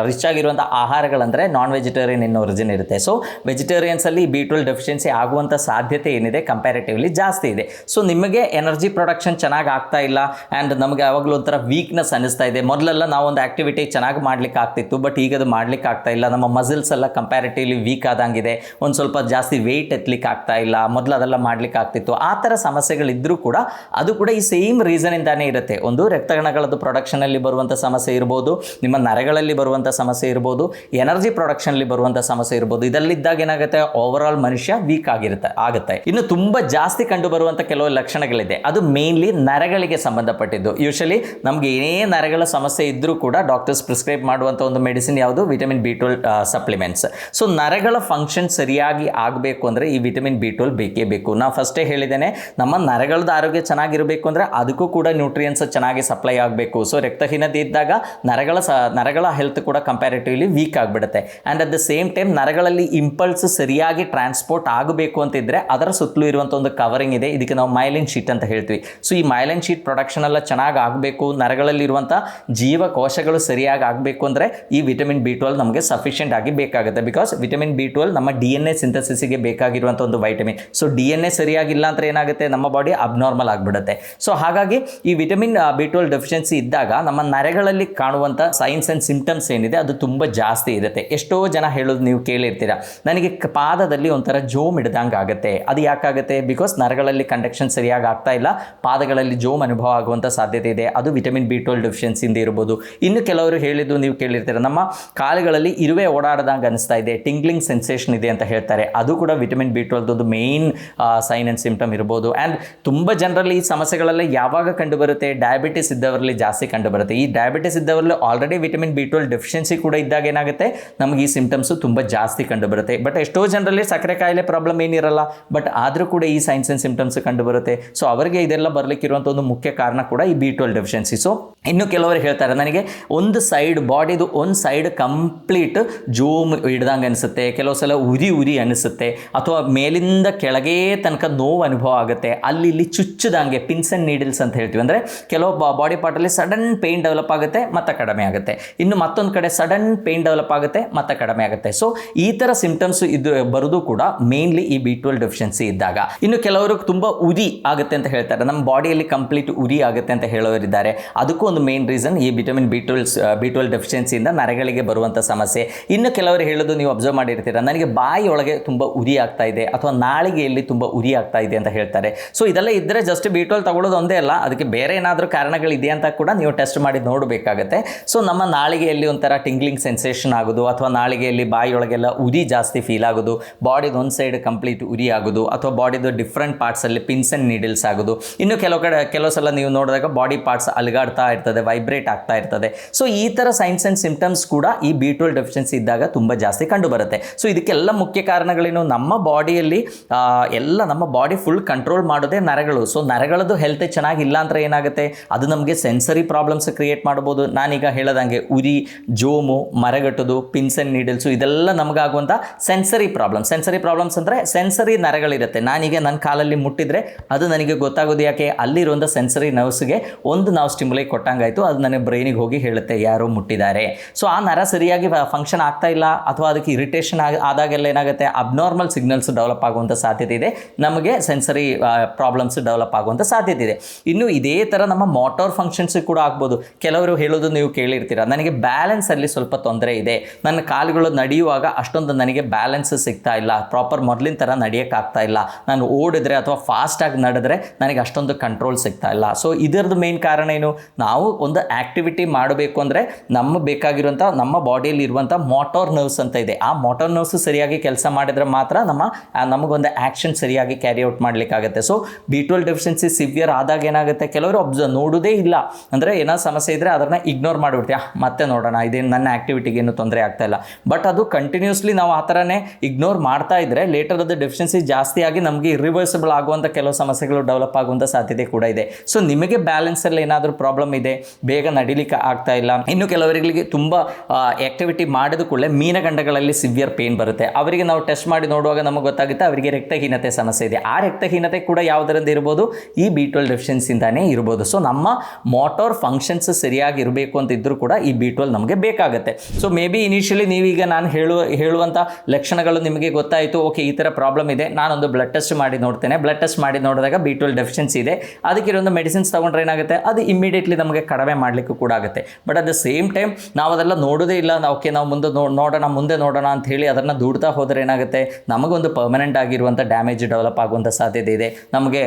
rich ಆಗಿರುವಂಥ ಆಹಾರಗಳಂದರೆ ನಾನ್ ವೆಜಿಟೇರಿಯನ್ ಇನ್ ಒರಿಜಿನ್ ಇರುತ್ತೆ. ಸೊ ವೆಜಿಟೇರಿಯನ್ಸಲ್ಲಿ B12 ಡೆಫಿಷಿಯನ್ಸಿ ಆಗುವಂಥ ಸಾಧ್ಯತೆ ಏನಿದೆ ಕಂಪ್ಯಾರಿಟಿವ್ಲಿ ಜಾಸ್ತಿ ಇದೆ. ಸೊ ನಿಮಗೆ ಎನರ್ಜಿ ಪ್ರೊಡಕ್ಷನ್ ಚೆನ್ನಾಗಿ ಆಗ್ತಾ ಇಲ್ಲ ಆ್ಯಂಡ್ ನಮಗೆ ಯಾವಾಗಲೂ ಒಂಥರ ವೀಕ್ನೆಸ್ ಅನ್ನಿಸ್ತಾ ಇದೆ. ಮೊದಲೆಲ್ಲ ನಾವು ಒಂದು ಆಕ್ಟಿವಿಟಿ ಚೆನ್ನಾಗಿ ಮಾಡ್ಲಿಕ್ಕೆ ಆಗ್ತಿತ್ತು, ಬಟ್ ಈಗ ಅದು ಮಾಡ್ಲಿಕ್ಕೆ ಆಗ್ತಾ ಇಲ್ಲ. ನಮ್ಮ ಮಸಲ್ಸ್ ಎಲ್ಲ ಕಂಪ್ಯಾರಿಟಿವ್ಲಿ ವೀಕ್ ಆದಂಗಿದೆ, ಒಂದು ಸ್ವಲ್ಪ ಜಾಸ್ತಿ ವೆಯ್ಟ್ ಎತ್ತಲಿಕ್ಕೆ ಆಗ್ತಾ ಇಲ್ಲ, ಮೊದಲು ಅದೆಲ್ಲ ಮಾಡ್ಲಿಕ್ಕೆ ಆಗ್ತಿತ್ತು. ಆ ಥರ ಸಮಸ್ಯೆಗಳಿದ್ದರೂ ಕೂಡ ಅದು ಕೂಡ ಈ ಸೇಮ್ ರೀಸನಿಂದಾನೇ ಇರುತ್ತೆ. ಒಂದು ರಕ್ತಗಣಗಳದ್ದು ಪ್ರೊಡಕ್ಷನಲ್ಲಿ ಬರುವಂಥ ಸಮಸ್ಯೆ ಇರ್ಬೋದು, ನಿಮ್ಮ ನರಗಳಲ್ಲಿ ಬರುವಂಥ ಸಮಸ್ಯೆ ಇರ್ಬೋದು, ಎನರ್ಜಿ ಪ್ರೊಡಕ್ಷನ್ಲಿ ಬರುವಂಥ ಸಮಸ್ಯೆ ಇರ್ಬೋದು. ಇದರಲ್ಲಿದ್ದಾಗ ಏನಾಗುತ್ತೆ, ಓವರ್ ಆಲ್ ಮನುಷ್ಯ ವೀಕ್ ಆಗುತ್ತೆ. ಇನ್ನು ತುಂಬ ಜಾಸ್ತಿ ಕಂಡು ಬರುವಂಥ ಕೆಲವು ಲಕ್ಷಣಗಳಿದೆ, ಅದು ಮೇನ್ಲಿ ನರಗಳಿಗೆ ಸಂಬಂಧಪಟ್ಟಿದ್ದು. ಯೂಶಲಿ ನಮಗೆ ಏನೇ ನರಗಳ ಸಮಸ್ಯೆ ಇದ್ದರೂ ಕೂಡ ಡಾಕ್ಟರ್ಸ್ ಪ್ರಿಸ್ಕ್ರೈಬ್ ಮಾಡುವಂಥ ಒಂದು ಮೆಡಿಸಿನ್ ಯಾವುದು, ವಿಟಮಿನ್ B12 ಸಪ್ಲಿಮೆಂಟ್ಸ್. ಸೊ ನರಗಳ ಫಂಕ್ಷನ್ ಸರಿಯಾಗಿ ಆಗಬೇಕು ಅಂದರೆ ಈ ವಿಟಮಿನ್ B12 ಬೇಕೇ ಬೇಕು. ನಾವು ಫಸ್ಟೇ ಹೇಳಿದ್ದೇನೆ, ನಮ್ಮ ನರಗಳದ ಆರೋಗ್ಯ ಚೆನ್ನಾಗಿರಬೇಕು ಅಂದರೆ ಅದಕ್ಕೂ ಕೂಡ ನ್ಯೂಟ್ರಿಯೆಂಟ್ಸ್ ಚೆನ್ನಾಗಿ ಸಪ್ಲೈ ಆಗಬೇಕು. ಸೊ ರಕ್ತಹೀನತೆ ಇದ್ದಾಗ ನರಗಳ ಹೆಲ್ತ್ ಕೂಡ ಕಂಪ್ಯಾರಿಟಿವ್ಲಿ ವೀಕ್ ಆಗಿಬಿಡುತ್ತೆ. And at the same time ನರಗಳಲ್ಲಿ ಇಂಪಲ್ಸ್ ಸರಿಯಾಗಿ ಟ್ರಾನ್ಸ್ಪೋರ್ಟ್ ಆಗಬೇಕು ಅಂತಿದ್ರೆ ಅದರ ಸುತ್ತಲೂ ಇರುವಂಥ ಒಂದು ಕವರಿಂಗ್ ಇದೆ, ಇದಕ್ಕೆ ನಾವು ಮೈಲಿನ್ ಶೀಟ್ ಅಂತ ಹೇಳ್ತೀವಿ. ಸೊ ಈ ಮೈಲಿನ್ ಶೀಟ್ ಪ್ರೊಡಕ್ಷನ್ ಎಲ್ಲ ಚೆನ್ನಾಗಿ ಆಗಬೇಕು, ನರಗಳಲ್ಲಿರುವಂಥ ಜೀವಕೋಶಗಳು ಸರಿಯಾಗಿ ಆಗಬೇಕು ಅಂದರೆ ಈ ವಿಟಮಿನ್ B12 ನಮಗೆ ಸಫಿಷಿಯೆಂಟ್ ಆಗಿ ಬೇಕಾಗುತ್ತೆ. ಬಿಕಾಸ್ ವಿಟಮಿನ್ B12 ನಮ್ಮ DNA ಸಿಂಥಸಿಸ್ಗೆ ಬೇಕಾಗಿರುವಂಥ ಒಂದು ವೈಟಮಿನ್. ಸೊ DNA ಸರಿಯಾಗಿಲ್ಲ ಅಂದರೆ ಏನಾಗುತ್ತೆ, ನಮ್ಮ ಬಾಡಿ ಅಬ್ನಾರ್ಮಲ್ ಆಗಿಬಿಡುತ್ತೆ. ಸೊ ಹಾಗಾಗಿ ಈ ವಿಟಮಿನ್ B12 ಡೆಫಿಷಿಯನ್ಸಿ ಇದ್ದಾಗ ನಮ್ಮ ನರಗಳಲ್ಲಿ ಕಾಣುವಂಥ ಸೈನ್ಸ್ ಆ್ಯಂಡ್ ಸಿಂಪ್ಟಮ್ಸ್ ಏನಿದೆ ಅದು ತುಂಬ ಜಾಸ್ತಿ ಇರುತ್ತೆ. ಎಷ್ಟೋ ಜನ ಹೇಳೋದು ನೀವು ಕೇಳಿರ್ತೀರ, ನನಗೆ ಪಾದದಲ್ಲಿ ಒಂಥರ ಜೋಮ್ ಹಿಡ್ದಂಗೆ ಆಗುತ್ತೆ. ಅದು ಯಾಕಾಗುತ್ತೆ, ಬಿಕಾಸ್ ನರಗಳಲ್ಲಿ ಕಂಡಕ್ಷನ್ ಸರಿಯಾಗಿ ಆಗ್ತಾ ಇಲ್ಲ, ಪಾದಗಳಲ್ಲಿ ಜೋಮ್ ಅನುಭವ ಆಗುವಂಥ ಸಾಧ್ಯತೆ ಇದೆ. ಅದು ವಿಟಮಿನ್ B12 ಡೆಫಿಷಿಯನ್ಸಿಯಿಂದ ಇರ್ಬೋದು. ಇನ್ನು ಕೆಲವರು ಹೇಳಿದ್ದು ನೀವು ಕೇಳಿರ್ತೀರ, ನಮ್ಮ ಕಾಲುಗಳಲ್ಲಿ ಇರುವೆ ಓಡಾಡ್ದಂಗೆ ಅನಿಸ್ತಾ ಇದೆ, ಟಿಂಗ್ಲಿಂಗ್ ಸೆನ್ಸೇಷನ್ ಇದೆ ಅಂತ ಹೇಳ್ತಾರೆ. ಅದು ಕೂಡ ವಿಟಮಿನ್ B12 ಒಂದು ಮೇನ್ ಸೈನ್ ಆ್ಯಂಡ್ ಸಿಂಪ್ಟಮ್ ಇರ್ಬೋದು. ಆ್ಯಂಡ್ ತುಂಬ ಜನರಲ್ಲಿ ಈ ಸಮಸ್ಯೆಗಳೆಲ್ಲ ಯಾವಾಗ ಕಂಡು ಬರುತ್ತೆ, ಡಯಾಬಿಟಿಸ್ ಇದ್ದವರಲ್ಲಿ ಜಾಸ್ತಿ ಕಂಡು ಬರುತ್ತೆ. ಈ ಡಯಾಬಿಟಿಸ್ ಇದ್ದವರಲ್ಲಿ ಆಲ್ರೆಡಿ ವಿಟಮಿನ್ B12 ಡೆಫಿಷಿಯನ್ಸಿ ಕೂಡ ಇದ್ದಾಗ ಏನಾಗುತ್ತೆ, ನಮಗೆ ಈ ಸಿಂಪ್ಟಮ್ಸು ತುಂಬ ಜಾಸ್ತಿ ಕಂಡು ಬರುತ್ತೆ. ಬಟ್ ಎಷ್ಟೋ ಜನರಲ್ಲಿ ಸಕ್ಕರೆ ಕಾಯಿಲೆ ಪ್ರಾಬ್ಲಮ್ ಏನಿರಲ್ಲ, ಬಟ್ ಆದರೂ ಕೂಡ ಈ ಸೈನ್ಸ್ ಆ್ಯಂಡ್ ಸಿಂಪ್ಟಮ್ಸ್ ಕಂಡು ಬರುತ್ತೆ. ಸೊ ಅವರಿಗೆ ಇದೆಲ್ಲ ಬರಲಿಕ್ಕಿರುವಂಥ ಒಂದು ಮುಖ್ಯ ಕಾರಣ ಕೂಡ ಈ B12 ಡೆಫಿಷಿಯನ್ಸಿ. ಸೊ ಇನ್ನು ಕೆಲವರು ಹೇಳ್ತಾರೆ, ನನಗೆ ಒಂದು ಸೈಡ್ ಬಾಡಿದು ಒಂದು ಸೈಡ್ ಕಂಪ್ಲೀಟ್ ಜೋಮ್ ಹಿಡ್ದಂಗೆ ಅನಿಸುತ್ತೆ, ಕೆಲವು ಸಲ ಉರಿ ಅನಿಸುತ್ತೆ, ಅಥವಾ ಮೇಲಿಂದ ಕೆಳಗೆ ತನಕ ನೋವು ಅನುಭವ ಆಗುತ್ತೆ, ಅಲ್ಲಿ ಇಲ್ಲಿ ಚುಚ್ಚದಂಗೆ ಪಿನ್ಸ್ ಆ್ಯಂಡ್ ನೀಡಲ್ಸ್ ಅಂತ ಹೇಳ್ತೀವಿ. ಅಂದರೆ ಕೆಲವು ಬಾಡಿ ಪಾರ್ಟಲ್ಲಿ ಸಡನ್ ಪೇಯ್ನ್ ಡೆವಲಪ್ ಆಗುತ್ತೆ ಮತ್ತೆ ಕಡಿಮೆ ಆಗುತ್ತೆ, ಇನ್ನು ಮತ್ತೊಂದು ಕಡೆ ಸಡನ್ ಪೇಯ್ನ್ ಡೆವಲಪ್ ಆಗುತ್ತೆ ಮತ್ತೆ ಕಡಿಮೆ ಆಗುತ್ತೆ. ಸೊ ಈ ಥರ ಸಿಂಪ್ಟಮ್ಸ್ ಇದು ಬರೋದು ಕೂಡ ಮೇನ್ಲಿ ಈ B12 ಡೆಫಿಷಿಯನ್ಸಿ ಇದ್ದಾಗ. ಇನ್ನು ಕೆಲವರು ತುಂಬ ಉರಿ ಆಗುತ್ತೆ ಅಂತ ಹೇಳ್ತಾರೆ, ನಮ್ಮ ಬಾಡಿ ಬಾಡಿಯಲ್ಲಿ ಕಂಪ್ಲೀಟ್ ಉರಿ ಆಗುತ್ತೆ ಅಂತ ಹೇಳೋರಿದ್ದಾರೆ. ಅದಕ್ಕೂ ಒಂದು ಮೇನ್ ರೀಸನ್ ಈ ವಿಟಮಿನ್ ಬಿ ಟ್ವೆಲ್ ಡೆಫಿಷಿಯನ್ಸಿಯಿಂದ ನರಗಳಿಗೆ ಬರುವಂಥ ಸಮಸ್ಯೆ. ಇನ್ನು ಕೆಲವರು ಹೇಳೋದು ನೀವು ಅಬ್ಸರ್ವ್ ಮಾಡಿರ್ತೀರ, ನನಗೆ ಬಾಯಿಯೊಳಗೆ ತುಂಬ ಉರಿ ಆಗ್ತಾ ಇದೆ ಅಥವಾ ನಾಳಿಗೆಯಲ್ಲಿ ತುಂಬ ಉರಿ ಆಗ್ತಾ ಇದೆ ಅಂತ ಹೇಳ್ತಾರೆ. ಸೊ ಇದೆಲ್ಲ ಇದ್ದರೆ ಜಸ್ಟ್ ಬಿ12 ತಗೊಳ್ಳೋದು ಒಂದೇ ಅಲ್ಲ, ಅದಕ್ಕೆ ಬೇರೆ ಏನಾದರೂ ಕಾರಣಗಳಿದೆಯಾ ಅಂತ ಕೂಡ ನೀವು ಟೆಸ್ಟ್ ಮಾಡಿ ನೋಡಬೇಕಾಗತ್ತೆ. ಸೊ ನಮ್ಮ ನಾಳಿಗೆಯಲ್ಲಿ ಒಂಥರ ಟಿಂಗ್ಲಿಂಗ್ ಸೆನ್ಸೇಷನ್ ಆಗೋದು, ಅಥವಾ ನಾಳಿಗೆಯಲ್ಲಿ ಬಾಯಿಯೊಳಗೆಲ್ಲ ಉರಿ ಜಾಸ್ತಿ ಫೀಲ್ ಆಗೋದು, ಬಾಡಿದು ಒಂದು ಸೈಡ್ ಕಂಪ್ಲೀಟ್ ಉರಿ ಆಗೋದು, ಅಥವಾ ಬಾಡಿದು ಡಿಫ್ರೆಂಟ್ ಪಾರ್ಟ್ಸಲ್ಲಿ ಪಿನ್ಸ್ ಆ್ಯಂಡ್ ನೀಡಲ್ಸ್ ಆಗೋದು. ಇನ್ನು ಕೆಲವು ಸಲ ನೀವು ನೋಡಿದಾಗ ಬಾಡಿ ಪಾರ್ಟ್ಸ್ ಅಲುಗಾಡ್ತಾ ಇರ್ತದೆ, ವೈಬ್ರೇಟ್ ಆಗ್ತಾ ಇರ್ತದೆ. ಸೊ ಈ ಥರ ಸೈನ್ಸ್ ಆ್ಯಂಡ್ ಸಿಂಪ್ಟಮ್ಸ್ ಕೂಡ ಈ ಬಿ12 ಡೆಫಿಷಿಯನ್ಸಿ ಇದ್ದಾಗ ತುಂಬ ಜಾಸ್ತಿ ಕಂಡು ಬರುತ್ತೆ. ಸೊ ಇದಕ್ಕೆಲ್ಲ ಮುಖ್ಯ ಕಾರಣಗಳೇನು, ನಮ್ಮ ಬಾಡಿಯಲ್ಲಿ ನಮ್ಮ ಬಾಡಿ ಫುಲ್ ಕಂಟ್ರೋಲ್ ಮಾಡೋದೇ ನರಗಳು. ಸೊ ನರಗಳದ್ದು ಹೆಲ್ತ್ ಚೆನ್ನಾಗಿಲ್ಲ ಅಂದರೆ ಏನಾಗುತ್ತೆ, ಅದು ನಮಗೆ ಸೆನ್ಸರಿ ಪ್ರಾಬ್ಲಮ್ಸ್ ಕ್ರಿಯೇಟ್ ಮಾಡ್ಬೋದು. ನಾನೀಗ ಹೇಳದಂಗೆ ಉರಿ, ಜೋಮು, ಮರಗಟ್ಟೋದು, ಪಿನ್ಸ್ ಆ್ಯಂಡ್ ನೀಡಲ್ಸು, ಇದೆಲ್ಲ ನಮಗಾಗುವಂಥ ಸೆನ್ಸರಿ ಪ್ರಾಬ್ಲಮ್ಸ್ ಅಂದರೆ ಸೆನ್ಸರಿ ನರಗಳಿರುತ್ತೆ. ನಾನೀಗ ನನ್ನ ಕಾಲಲ್ಲಿ ಮುಟ್ಟಿದ್ರೆ ಅದು ನನಗೆ ಗೊತ್ತಾಗೋದು ಯಾಕೆ, ಅಲ್ಲಿರುವಂಥ ಸೆನ್ಸರಿ ನರ್ವ್ಸ್ಗೆ ಒಂದು ನಾವು ಸ್ಟಿಮ್ಯುಲೇಟ್ ಕೊಟ್ಟಂಗಾಯಿತು, ಅದು ನನಗೆ ಬ್ರೈನಿಗೆ ಹೋಗಿ ಹೇಳುತ್ತೆ ಯಾರೋ ಮುಟ್ಟಿದ್ದಾರೆ. ಸೊ ಆ ನರ ಸರಿಯಾಗಿ ಫಂಕ್ಷನ್ ಆಗ್ತಾ ಇಲ್ಲ, ಅಥವಾ ಅದಕ್ಕೆ ಇರಿಟೇಷನ್ ಆದಾಗೆಲ್ಲ ಏನಾಗುತ್ತೆ, ಅಬ್ನಾರ್ಮಲ್ ಸಿಗ್ನಲ್ಸ್ ಡೆವಲಪ್ ಆಗುವಂಥ ಸಾಧ್ಯತೆ ಇದೆ, ನಮಗೆ ಸೆನ್ಸರಿ ಪ್ರಾಬ್ಲಮ್ಸ್ ಡೆವಲಪ್ ಆಗುವಂಥ ಸಾಧ್ಯತೆ ಇದೆ. ಇನ್ನು ಇದೇ ಥರ ನಮ್ಮ ಮೋಟಾರ್ ಫಂಕ್ಷನ್ಸ್ ಕೂಡ ಆಗ್ಬೋದು. ಕೆಲವರು ಹೇಳೋದು ನೀವು ಕೇಳಿರ್ತೀರ, ನನಗೆ ಬ್ಯಾಲೆನ್ಸಲ್ಲಿ ಸ್ವಲ್ಪ ತೊಂದರೆ ಇದೆ, ನನ್ನ ಕಾಲುಗಳು ನಡೆಯುವಾಗ ಅಷ್ಟೊಂದು ನನಗೆ ಬ್ಯಾಲೆನ್ಸ್ ಸಿಗ್ತಾ ಇಲ್ಲ, ಪ್ರಾಪರ್ ಮೊದಲಿನ ಥರ ನಡೆಯೋಕ್ಕಾಗ್ತಾ ಇಲ್ಲ, ನಾನು ಓಡಿದ್ರೆ ಅಥವಾ ಫಾಸ್ಟಾಗಿ ನಡೆದ್ರೆ ನನಗೆ ಅಷ್ಟೊಂದು ಕಂಟ್ರೋಲ್ ಸಿಗ್ತಾ ಇಲ್ಲ. ಸೊ ಇದರದ್ದು ಮೇನ್ ಕಾರಣ ಏನು, ನಾವು ಒಂದು ಆ್ಯಕ್ಟಿವಿಟಿ ಮಾಡಬೇಕು ಅಂದರೆ ಬೇಕಾಗಿರುವಂಥ ನಮ್ಮ ಬಾಡಿಯಲ್ಲಿ ಇರುವಂಥ ಮೋಟಾರ್ ನರ್ವ್ಸ್ ಅಂತ ಇದೆ, ಆ ಮೋಟಾರ್ ನರ್ವ್ಸ್ ಸರಿಯಾಗಿ ಕೆಲಸ ಮಾಡಿದ್ರೆ ಮಾತ್ರ ನಮಗೊಂದು ಆ್ಯಕ್ಷನ್ ಸರಿಯಾಗಿ ಕ್ಯಾರಿ ಔಟ್ ಮಾಡಲಿಕ್ಕಾಗುತ್ತೆ. ಸೊ ಬಿ12 ಡೆಫಿಷಿಯನ್ಸಿ ಸಿವಿಯರ್ ಆದಾಗ ಏನಾಗುತ್ತೆ, ಕೆಲವರು ನೋಡೋದೇ ಇಲ್ಲ, ಅಂದರೆ ಏನೋ ಸಮಸ್ಯೆ ಇದ್ದರೆ ಅದನ್ನು ಇಗ್ನೋರ್ ಮಾಡಿಬಿಡ್ತೀಯ, ಮತ್ತೆ ನೋಡೋಣ, ಇದೇನು ನನ್ನ ಆ್ಯಕ್ಟಿವಿಟಿಗೆ ಏನು ತೊಂದರೆ ಆಗ್ತಾ ಇಲ್ಲ. ಬಟ್ ಅದು ಕಂಟಿನ್ಯೂಸ್ಲಿ ನಾವು ಆ ಥರನೇ ಇಗ್ನೋರ್ ಮಾಡ್ತಾ ಇದ್ದರೆ ಲೇಟರ್ ಅದು ಡೆಫಿಷಿಯನ್ಸಿ ಜಾಸ್ತಿ ಆಗಿ ನಮಗೆ ಇರಿವರ್ಸಿಬಲ್ ಆಗುವಂಥ ಕೆಲವು ಸಮಸ್ಯೆಗಳು ಡೆವಲಪ್ ಆಗುವಂಥ ಸಾಧ್ಯತೆ ಕೂಡ ಇದೆ. ಸೊ ನಿಮಗೆ ಬ್ಯಾಲೆನ್ಸಲ್ಲಿ ಏನಾದರೂ ಪ್ರಾಬ್ಲಮ್ ಇದೆ, ಬೇಗ ನಡಿಲಿಕ್ಕೆ ಆಗ್ತಾ ಇಲ್ಲ, ಇನ್ನು ಕೆಲವರಿಗೆ ತುಂಬ ಆ್ಯಕ್ಟಿವಿಟಿ ಮಾಡಿದ ಕೂಡಲೇ ಮೀನಗಂಡಗಳಲ್ಲಿ ಸಿವಿಯರ್ ಪೇನ್ ಬರುತ್ತೆ, ಅವರಿಗೆ ನಾವು ಟೆಸ್ಟ್ ಮಾಡಿ ನೋಡುವಾಗ ನಮಗೆ ಗೊತ್ತಾಗುತ್ತೆ ಅವರಿಗೆ ರಕ್ತಹೀನತೆ ಸಮಸ್ಯೆ ಇದೆ. ಆ ರಕ್ತಹೀನತೆ ಕೂಡ ಯಾವುದರಿಂದ ಇರ್ಬೋದು, ಈ ಬಿ12 ಡೆಫಿಷಿಯನ್ಸಿಯಿಂದಾನೇ ಇರ್ಬೋದು. ಸೊ ನಮ್ಮ ಮೋಟಾರ್ ಫಂಕ್ಷನ್ಸ್ ಸರಿಯಾಗಿ ಇರಬೇಕು ಅಂತ ಇದ್ದರೂ ಕೂಡ ಈ ಬಿ12 ನಮಗೆ ಬೇಕಾಗುತ್ತೆ. ಸೊ ಮೇ ಬಿ ಇನಿಷಿಯಲಿ ನೀವೀಗ ನಾನು ಹೇಳುವಂಥ ಲಕ್ಷಣಗಳು ನಿಮಗೆ ಗೊತ್ತಾಯಿತು, ಓಕೆ ಈ ಥರ ಪ್ರಾಬ್ಲಮ್ ಇದೆ, ನಾನೊಂದು ಬ್ಲಡ್ ಟೆಸ್ಟ್ ಮಾಡಿ ನೋಡ್ತೇನೆ, ಬ್ಲಡ್ ಟೆಸ್ಟ್ ಮಾಡಿ ನೋಡಿದಾಗ ಬಿ12 ಡೆಫಿಷಿಯನ್ಸಿ ಇದೆ, ಅದಕ್ಕೆ ಇರೋದು ಮೆಡಿಸಿನ್ಸ್ ತೊಗೊಂಡ್ರೆ ಏನಾಗುತ್ತೆ, ಅದು ಇಮಿಡಿಯೇಟ್ಲಿ ನಮಗೆ ಕಡಿಮೆ ಮಾಡಲಿಕ್ಕೂ ಕೂಡ ಆಗುತ್ತೆ. But at the same time ನಾವು ಅದೆಲ್ಲ ನೋಡೋದೇ ಇಲ್ಲ, ನಾವು ಮುಂದೆ ನೋಡೋಣ ಅಂತ ಹೇಳಿ ಅದನ್ನು ದೂಡ್ತಾ ಹೋದರೆ ಏನಾಗುತ್ತೆ, ನಮಗೊಂದು ಪರ್ಮನೆಂಟ್ ಆಗಿರುವಂಥ ಡ್ಯಾಮೇಜ್ ಡೆವಲಪ್ ಆಗುವಂಥ ಸಾಧ್ಯತೆ ಇದೆ. ನಮಗೆ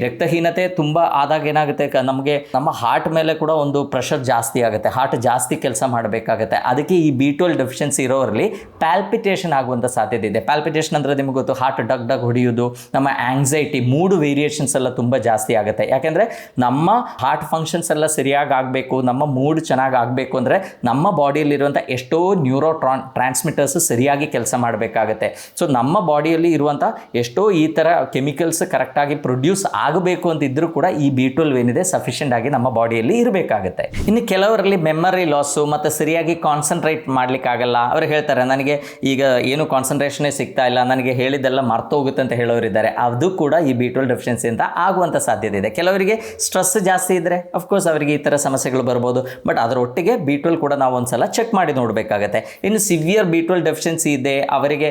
ರಕ್ತಹೀನತೆ ತುಂಬ ಆದಾಗ ಏನಾಗುತ್ತೆ, ನಮಗೆ ನಮ್ಮ ಹಾರ್ಟ್ ಮೇಲೆ ಕೂಡ ಒಂದು ಪ್ರೆಷರ್ ಜಾಸ್ತಿ ಆಗುತ್ತೆ, ಹಾರ್ಟ್ ಜಾಸ್ತಿ ಕೆಲಸ ಮಾಡಬೇಕಾಗುತ್ತೆ. ಅದಕ್ಕೆ ಈ ಬಿ12 ಡೆಫಿಷಿಯನ್ಸಿ ಇರೋರಲ್ಲಿ ಪ್ಯಾಲ್ಪಿಟೇಷನ್ ಆಗುವಂಥ ಸಾಧ್ಯತೆ ಇದೆ. ಪ್ಯಾಲ್ಪಿಟೇಷನ್ ಅಂದರೆ ನಿಮಗೆ ಗೊತ್ತು, ಹಾರ್ಟ್ ಡಗ್ ಹೊಡೆಯೋದು, ನಮ್ಮ ಆಂಗ್ಸೈಟಿ, ಮೂಡ್ ವೇರಿಯೇಷನ್ಸ್ ಎಲ್ಲ ತುಂಬ ಜಾಸ್ತಿ ಆಗುತ್ತೆ. ಯಾಕೆಂದರೆ ನಮ್ಮ ಹಾರ್ಟ್ ಫಂಕ್ಷನ್ಸ್ ಎಲ್ಲ ಸರಿಯಾಗಿ ಆಗಬೇಕು, ನಮ್ಮ ಮೂಡ್ ಚೆನ್ನಾಗಿ ಆಗಬೇಕು ಅಂದರೆ ನಮ್ಮ ಬಾಡಿಯಲ್ಲಿರುವಂಥ ಎಷ್ಟೋ ಟ್ರಾನ್ಸ್ಮಿಟರ್ಸ್ ಸರಿಯಾಗಿ ಕೆಲಸ ಮಾಡಬೇಕಾಗತ್ತೆ. ಸೊ ನಮ್ಮ ಬಾಡಿಯಲ್ಲಿ ಇರುವಂಥ ಎಷ್ಟೋ ಈ ಥರ ಕೆಮಿಕಲ್ಸ್ ಕರೆಕ್ಟಾಗಿ ಪ್ರೊಡ್ಯೂಸ್ ಆಗಬೇಕು ಅಂತ ಇದ್ದರೂ ಕೂಡ ಈ ಬಿ12 ಏನಿದೆ ಸಫಿಷಿಯೆಂಟ್ ಆಗಿ ನಮ್ಮ ಬಾಡಿಯಲ್ಲಿ ಇರಬೇಕಾಗುತ್ತೆ. ಇನ್ನು ಕೆಲವರಲ್ಲಿ ಮೆಮರಿ ಲಾಸು ಮತ್ತು ಸರಿಯಾಗಿ ಕಾನ್ಸಂಟ್ರೇಟ್ ಮಾಡಲಿಕ್ಕಾಗಲ್ಲ, ಅವ್ರು ಹೇಳ್ತಾರೆ ನನಗೆ ಈಗ ಏನು ಕಾನ್ಸಂಟ್ರೇಷನೇ ಸಿಗ್ತಾ ಇಲ್ಲ, ನನಗೆ ಹೇಳಿದ್ದೆಲ್ಲ ಮರ್ತೋಗುತ್ತೆ ಅಂತ ಹೇಳೋರಿದ್ದಾರೆ. ಅದು ಕೂಡ ಈ ಬಿ12 ಡೆಫಿಷಿಯನ್ಸಿ ಅಂತ ಆಗುವಂಥ ಸಾಧ್ಯತೆ ಇದೆ. ಕೆಲವರಿಗೆ ಸ್ಟ್ರೆಸ್ ಜಾಸ್ತಿ ಇದ್ದರೆ ಅಫ್ಕೋರ್ಸ್ ಅವರಿಗೆ ಈ ಥರ ಸಮಸ್ಯೆಗಳು ಬರ್ಬೋದು. ಬಟ್ ಅದರೊಟ್ಟಿಗೆ ಬಿ12 ಕೂಡ ನಾವು ಒಂದ್ಸಲ ಚೆಕ್ ಮಾಡಿ ನೋಡಬೇಕಾಗತ್ತೆ. ಇನ್ನು ಸಿವಿಯರ್ ಬಿ12 ಡೆಫಿಷಿಯನ್ಸಿ ಇದೆ, ಅವರಿಗೆ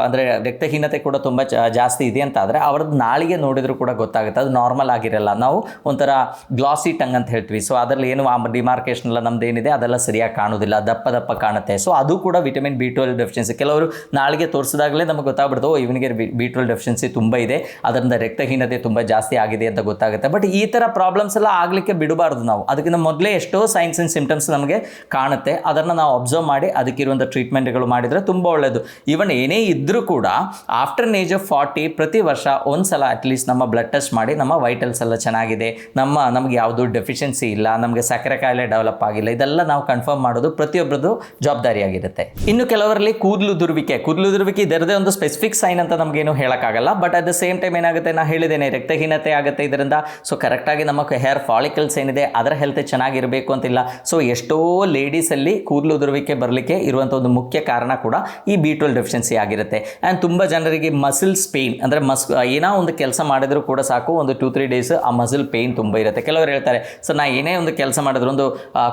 ಅಂದರೆ ರಕ್ತಹೀನತೆ ಕೂಡ ತುಂಬ ಜಾಸ್ತಿ ಇದೆ ಅಂತ ಆದರೆ ಅವ್ರದ್ದು ನಾಳಿಗೆ ನೋಡಿದರೂ ಕೂಡ ಗೊತ್ತಾಗುತ್ತೆ, ಅದು ನಾರ್ಮಲ್ ಆಗಿರಲ್ಲ, ನಾವು ಒಂಥರ ಗ್ಲಾಸಿ ಟಂಗ್ ಅಂತ ಹೇಳ್ತೀವಿ. ಸೊ ಅದರಲ್ಲಿ ಏನು ಆ ಡಿಮಾರ್ಕೇಶನ್ ಎಲ್ಲ ನಮ್ದು ಏನಿದೆ ಅದೆಲ್ಲ ಸರಿಯಾಗಿ ಕಾಣೋದಿಲ್ಲ, ದಪ್ಪ ಕಾಣುತ್ತೆ. ಸೊ ಅದು ಕೂಡ ವಿಟಮಿನ್ ಬಿ12 ಡೆಫಿಷಿಯನ್ಸಿ. ಕೆಲವರು ನಾಳಿಗೆ ತೋರಿಸಿದಾಗಲೇ ನಮಗೆ ಗೊತ್ತಾಗ್ಬಿಡ್ತು, ಇವನಿಗೆ ಬಿ12 ಡೆಫಿಷಿಯನ್ಸಿ ತುಂಬ ಇದೆ, ಅದರಿಂದ ರಕ್ತಹೀನತೆ ತುಂಬ ಜಾಸ್ತಿ ಆಗಿದೆ ಅಂತ ಗೊತ್ತಾಗುತ್ತೆ. ಬಟ್ ಈ ಥರ ಪ್ರಾಬ್ಲಮ್ಸ್ ಎಲ್ಲ ಆಗಲಿಕ್ಕೆ ಬಿಡಬಾರ್ದು ನಾವು, ಅದಕ್ಕಿಂತ ಮೊದಲೇ ಎಷ್ಟೋ ಸೈನ್ಸ್ ಆ್ಯಂಡ್ ಸಿಂಪ್ಟಮ್ಸ್ ನಮಗೆ ಕಾಣುತ್ತೆ, ಅದನ್ನು ನಾವು ಅಬ್ಸರ್ವ್ ಮಾಡಿ ಅದಕ್ಕಿರುವಂಥ ಟ್ರೀಟ್ಮೆಂಟ್ಗಳು ಮಾಡಿದರೆ ತುಂಬ ಒಳ್ಳೆಯದು. ಈವನ್ ಏನೇ ಇದ್ದರೂ ಕೂಡ ಆಫ್ಟರ್ ಏಜ್ ಆಫ್ 40 ಪ್ರತಿ ವರ್ಷ ಒಂದ್ಸಲ ಅಟ್ಲೀಸ್ಟ್ ನಮ್ಮ ಬ್ಲಡ್ ಟೆಸ್ಟ್ ಮಾಡಿ ನಮ್ಮ ವೈಟಲ್ಸ್ ಎಲ್ಲ ಚೆನ್ನಾಗಿದೆ, ನಮಗೆ ಯಾವುದೂ ಡೆಫಿಷಿಯನ್ಸಿ ಇಲ್ಲ, ನಮಗೆ ಸಕ್ಕರೆ ಕಾಯಿಲೆ ಡೆವಲಪ್ ಆಗಿಲ್ಲ, ಇದೆಲ್ಲ ನಾವು ಕನ್ಫರ್ಮ್ ಮಾಡೋದು ಪ್ರತಿಯೊಬ್ಬರದ್ದು ಜವಾಬ್ದಾರಿಯಾಗಿರುತ್ತೆ. ಇನ್ನು ಕೆಲವರಲ್ಲಿ ಕೂದಲು ದುರುವಿಕೆ ಇದರದೇ ಒಂದು ಸ್ಪೆಸಿಫಿಕ್ ಸೈನ್ ಅಂತ ನಮಗೇನು ಹೇಳೋಕ್ಕಾಗಲ್ಲ. But at the same time ಏನಾಗುತ್ತೆ, ನಾನು ಹೇಳಿದ್ದೇನೆ ರಕ್ತಹೀನತೆ ಆಗುತ್ತೆ ಇದರಿಂದ. ಸೊ ಕರೆಕ್ಟಾಗಿ ನಮ್ಮ ಹೇರ್ ಫಾಲಿಕಲ್ಸ್ ಏನಿದೆ ಅದರ ಹೆಲ್ತ್ ಚೆನ್ನಾಗಿರಬೇಕು ಅಂತಿಲ್ಲ. ಸೊ ಎಷ್ಟೋ ಲೇಡೀಸಲ್ಲಿ ಕೂದಲು ಉದುರುವಿಕೆ ಬರಲಿಕ್ಕೆ ಇರುವಂಥ ಒಂದು ಮುಖ್ಯ ಕಾರಣ ಕೂಡ ಈ ಬಿ12 ಡೆಫಿಷಿಯನ್ಸಿ ಆಗಿರುತ್ತೆ. ಆ್ಯಂಡ್ ತುಂಬ ಜನರಿಗೆ ಮಸಿಲ್ಸ್ ಪೇಯ್ನ್ ಅಂದರೆ ಏನೋ ಒಂದು ಕೆಲಸ ಮಾಡಿದರೂ ಕೂಡ ಸಾಕು, ಒಂದು 2-3 ಡೇಸ್ ಆ ಮಸಿಲ್ ಪೇಯ್ನ್ ತುಂಬ ಇರುತ್ತೆ. ಕೆಲವರು ಹೇಳ್ತಾರೆ, ಸೊ ನಾ ಏನೇ ಒಂದು ಕೆಲಸ ಮಾಡಿದ್ರು, ಒಂದು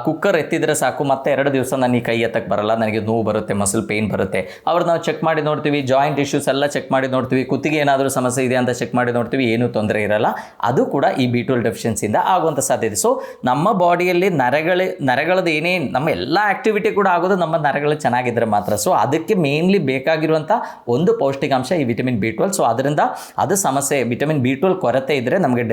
ಕುಕ್ಕರ್ ಎತ್ತಿದ್ರೆ ಸಾಕು, ಮತ್ತೆ 2 ದಿವಸ ನಾನು ಈ ಕೈ ಎತ್ತಕ್ಕೆ ಬರಲ್ಲ, ನನಗೆ ನೋವು ಬರುತ್ತೆ, ಮಸಿಲ್ ಪೇಯ್ನ್ ಬರುತ್ತೆ. ಅವ್ರು ನಾವು ಚೆಕ್ ಮಾಡಿ ನೋಡ್ತೀವಿ, ಜಾಯಿಂಟ್ ಇಶ್ಯೂಸ್ ಎಲ್ಲ ಚೆಕ್ ಮಾಡಿ ನೋಡ್ತೀವಿ, ಕುತ್ತಿಗೆ ಏನಾದರೂ ಸಮಸ್ಯೆ ಇದೆ ಅಂತ ಚೆಕ್ ಮಾಡಿ ನೋಡ್ತೀವಿ, ಏನೂ ತೊಂದರೆ ಇರಲ್ಲ, ಅದು ಕೂಡ ಈ B12 ಡೆಫಿಷಿಯನ್ಸಿಯಿಂದ ಆಗುವಂಥ ಸಾಧ್ಯತೆ. ಸೊ ನಮ್ಮ ಬಾಡಿಯಲ್ಲಿ ನರಗಳದ್ದು ಏನೇನು ನಮ್ಮ ಎಲ್ಲ ಆ್ಯಕ್ಟಿವಿಟಿ ಕೂಡ ಆಗೋದು ನಮ್ಮ ನರಗಳು ಚೆನ್ನಾಗಿದ್ದರೆ ಮಾತ್ರ. ಸೊ ಅದಕ್ಕೆ ಮೇನ್ಲಿ ಬೇಕಾಗಿರುವಂಥ ಒಂದು ಪೌಷ್ಟಿಕಾಂಶ ಈ ವಿಟಮಿನ್ B12. ಸೊ ಅದರಿಂದ ಅದು ಸಮಸ್ಯೆ, ವಿಟಮಿನ್ B12 ಕೊರತೆ ಇದ್ದರೆ ನಮಗೆ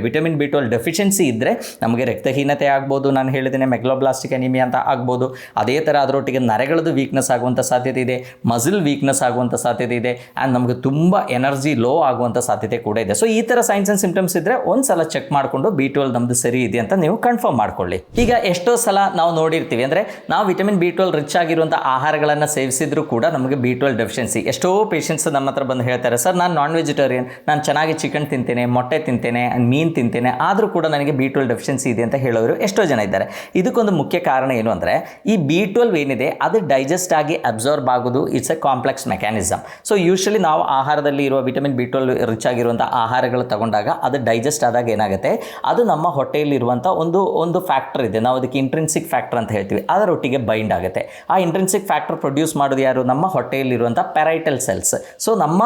ವಿಟಮಿನ್ B12 ಡೆಫಿಷಿಯನ್ಸಿ ಇದ್ದರೆ ನಮಗೆ ರಕ್ತಹೀನತೆ ಆಗ್ಬೋದು, ನಾನು ಹೇಳಿದ್ದೇನೆ ಮೆಗ್ಲೋಬ್ಲಾಸ್ಟಿಕ್ ಅನಿಮಿಯಾ ಅಂತ ಆಗ್ಬೋದು. ಅದೇ ಥರ ಅದರೊಟ್ಟಿಗೆ ನರಗಳದ್ದು ವೀಕ್ನೆಸ್ ಆಗುವಂಥ ಸಾಧ್ಯತೆ ಇದೆ, ಮಸಿಲ್ ವೀಕ್ನೆಸ್ ಆಗುವಂಥ ಸಾಧ್ಯತೆ ಇದೆ, ಆ್ಯಂಡ್ ನಮಗೆ ತುಂಬ ಎನರ್ಜಿ ಲೋ ಆಗುವಂಥ ಸಾಧ್ಯತೆ ಕೂಡ ಇದೆ. ಸೊ ಈ ಥರ ಸೈನ್ಸ್ ಆ್ಯಂಡ್ ಸಿಂಪ್ಟಮ್ಸ್ ಇದ್ದರೆ ಒಂದು ಸಲ ಚೆಕ್ ಮಾಡಿಕೊಂಡು B12 ನಮ್ಮದು ಸರಿ ಇದೆ ಅಂತ ನೀವು ಕನ್ಫರ್ಮ್ ಮಾಡ್ಕೊಳ್ಳಿ. ಈಗ ಎಷ್ಟೋ ಸಲ ನಾವು ನೋಡಿರ್ತೀವಿ, ಅಂದರೆ ನಾವು ವಿಟಮಿನ್ B12 ರಿಚ್ ಆಗಿರುವಂಥ ಆಹಾರಗಳನ್ನು ಸೇವಿಸಿದ್ರು ಕೂಡ ನಮಗೆ B12 ಡೆಫಿಷಿಯನ್ಸಿ. ಎಷ್ಟೋ ಪೇಷಂಟ್ಸ್ ನಮ್ಮ ಹತ್ರ ಬಂದು ಹೇಳ್ತಾರೆ, ಸರ್ ನಾನು ನಾನ್ ವೆಜಿಟೇರಿಯನ್, ನಾನು ಚೆನ್ನಾಗಿ ಚಿಕನ್ ತಿಂತೇನೆ, ಮೊಟ್ಟೆ ತಿಂತೇನೆ, ಮೀನು ತಿಂತೇನೆ, ಆದರೂ ಕೂಡ ನನಗೆ B12 ಡೆಫಿಷಿಯನ್ಸಿ ಇದೆ ಅಂತ ಹೇಳೋರು ಎಷ್ಟೋ ಜನ ಇದ್ದಾರೆ. ಇದಕ್ಕೊಂದು ಮುಖ್ಯ ಕಾರಣ ಏನು ಅಂದರೆ ಈ B12 ಏನಿದೆ ಅದು ಡೈಜೆಸ್ಟ್ ಆಗಿ ಅಬ್ಸಾರ್ಬ್ ಆಗೋದು it's A complex mechanism. So usually ನಾವು ಆಹಾರದಲ್ಲಿ ಇರುವ ವಿಟಮಿನ್ B12 ರಿಚ್ ಆಗಿರುವಂಥ ಆಹಾರಗಳು ತಗೊಂಡಾಗ ಅದು ಡೈಜೆಸ್ಟ್ ಆದಾಗ ಏನಾಗುತ್ತೆ, ಅದು ನಮ್ಮ ಹೊಟ್ಟೆಯಲ್ಲಿರುವಂಥ ಒಂದು ಫ್ಯಾಕ್ಟರ್ ಇದೆ, ನಾವು ಅದಕ್ಕೆ ಇಂಟ್ರಿನ್ಸಿಕ್ ಫ್ಯಾಕ್ಟರ್ ಅಂತ ಹೇಳ್ತೀವಿ, ಅದರೊಟ್ಟಿಗೆ ಬೈಂಡ್ ಆಗುತ್ತೆ. ಆ ಇಂಟ್ರಿನ್ಸಿಕ್ ಫ್ಯಾಕ್ಟರ್ ಪ್ರೊಡ್ಯೂಸ್ ಮಾಡೋದು ಯಾರು, ನಮ್ಮ ಹೊಟ್ಟೆಯಲ್ಲಿರುವಂಥ ಪ್ಯಾರೈಟಲ್ ಸೆಲ್ಸ್. ಸೊ ನಮ್ಮ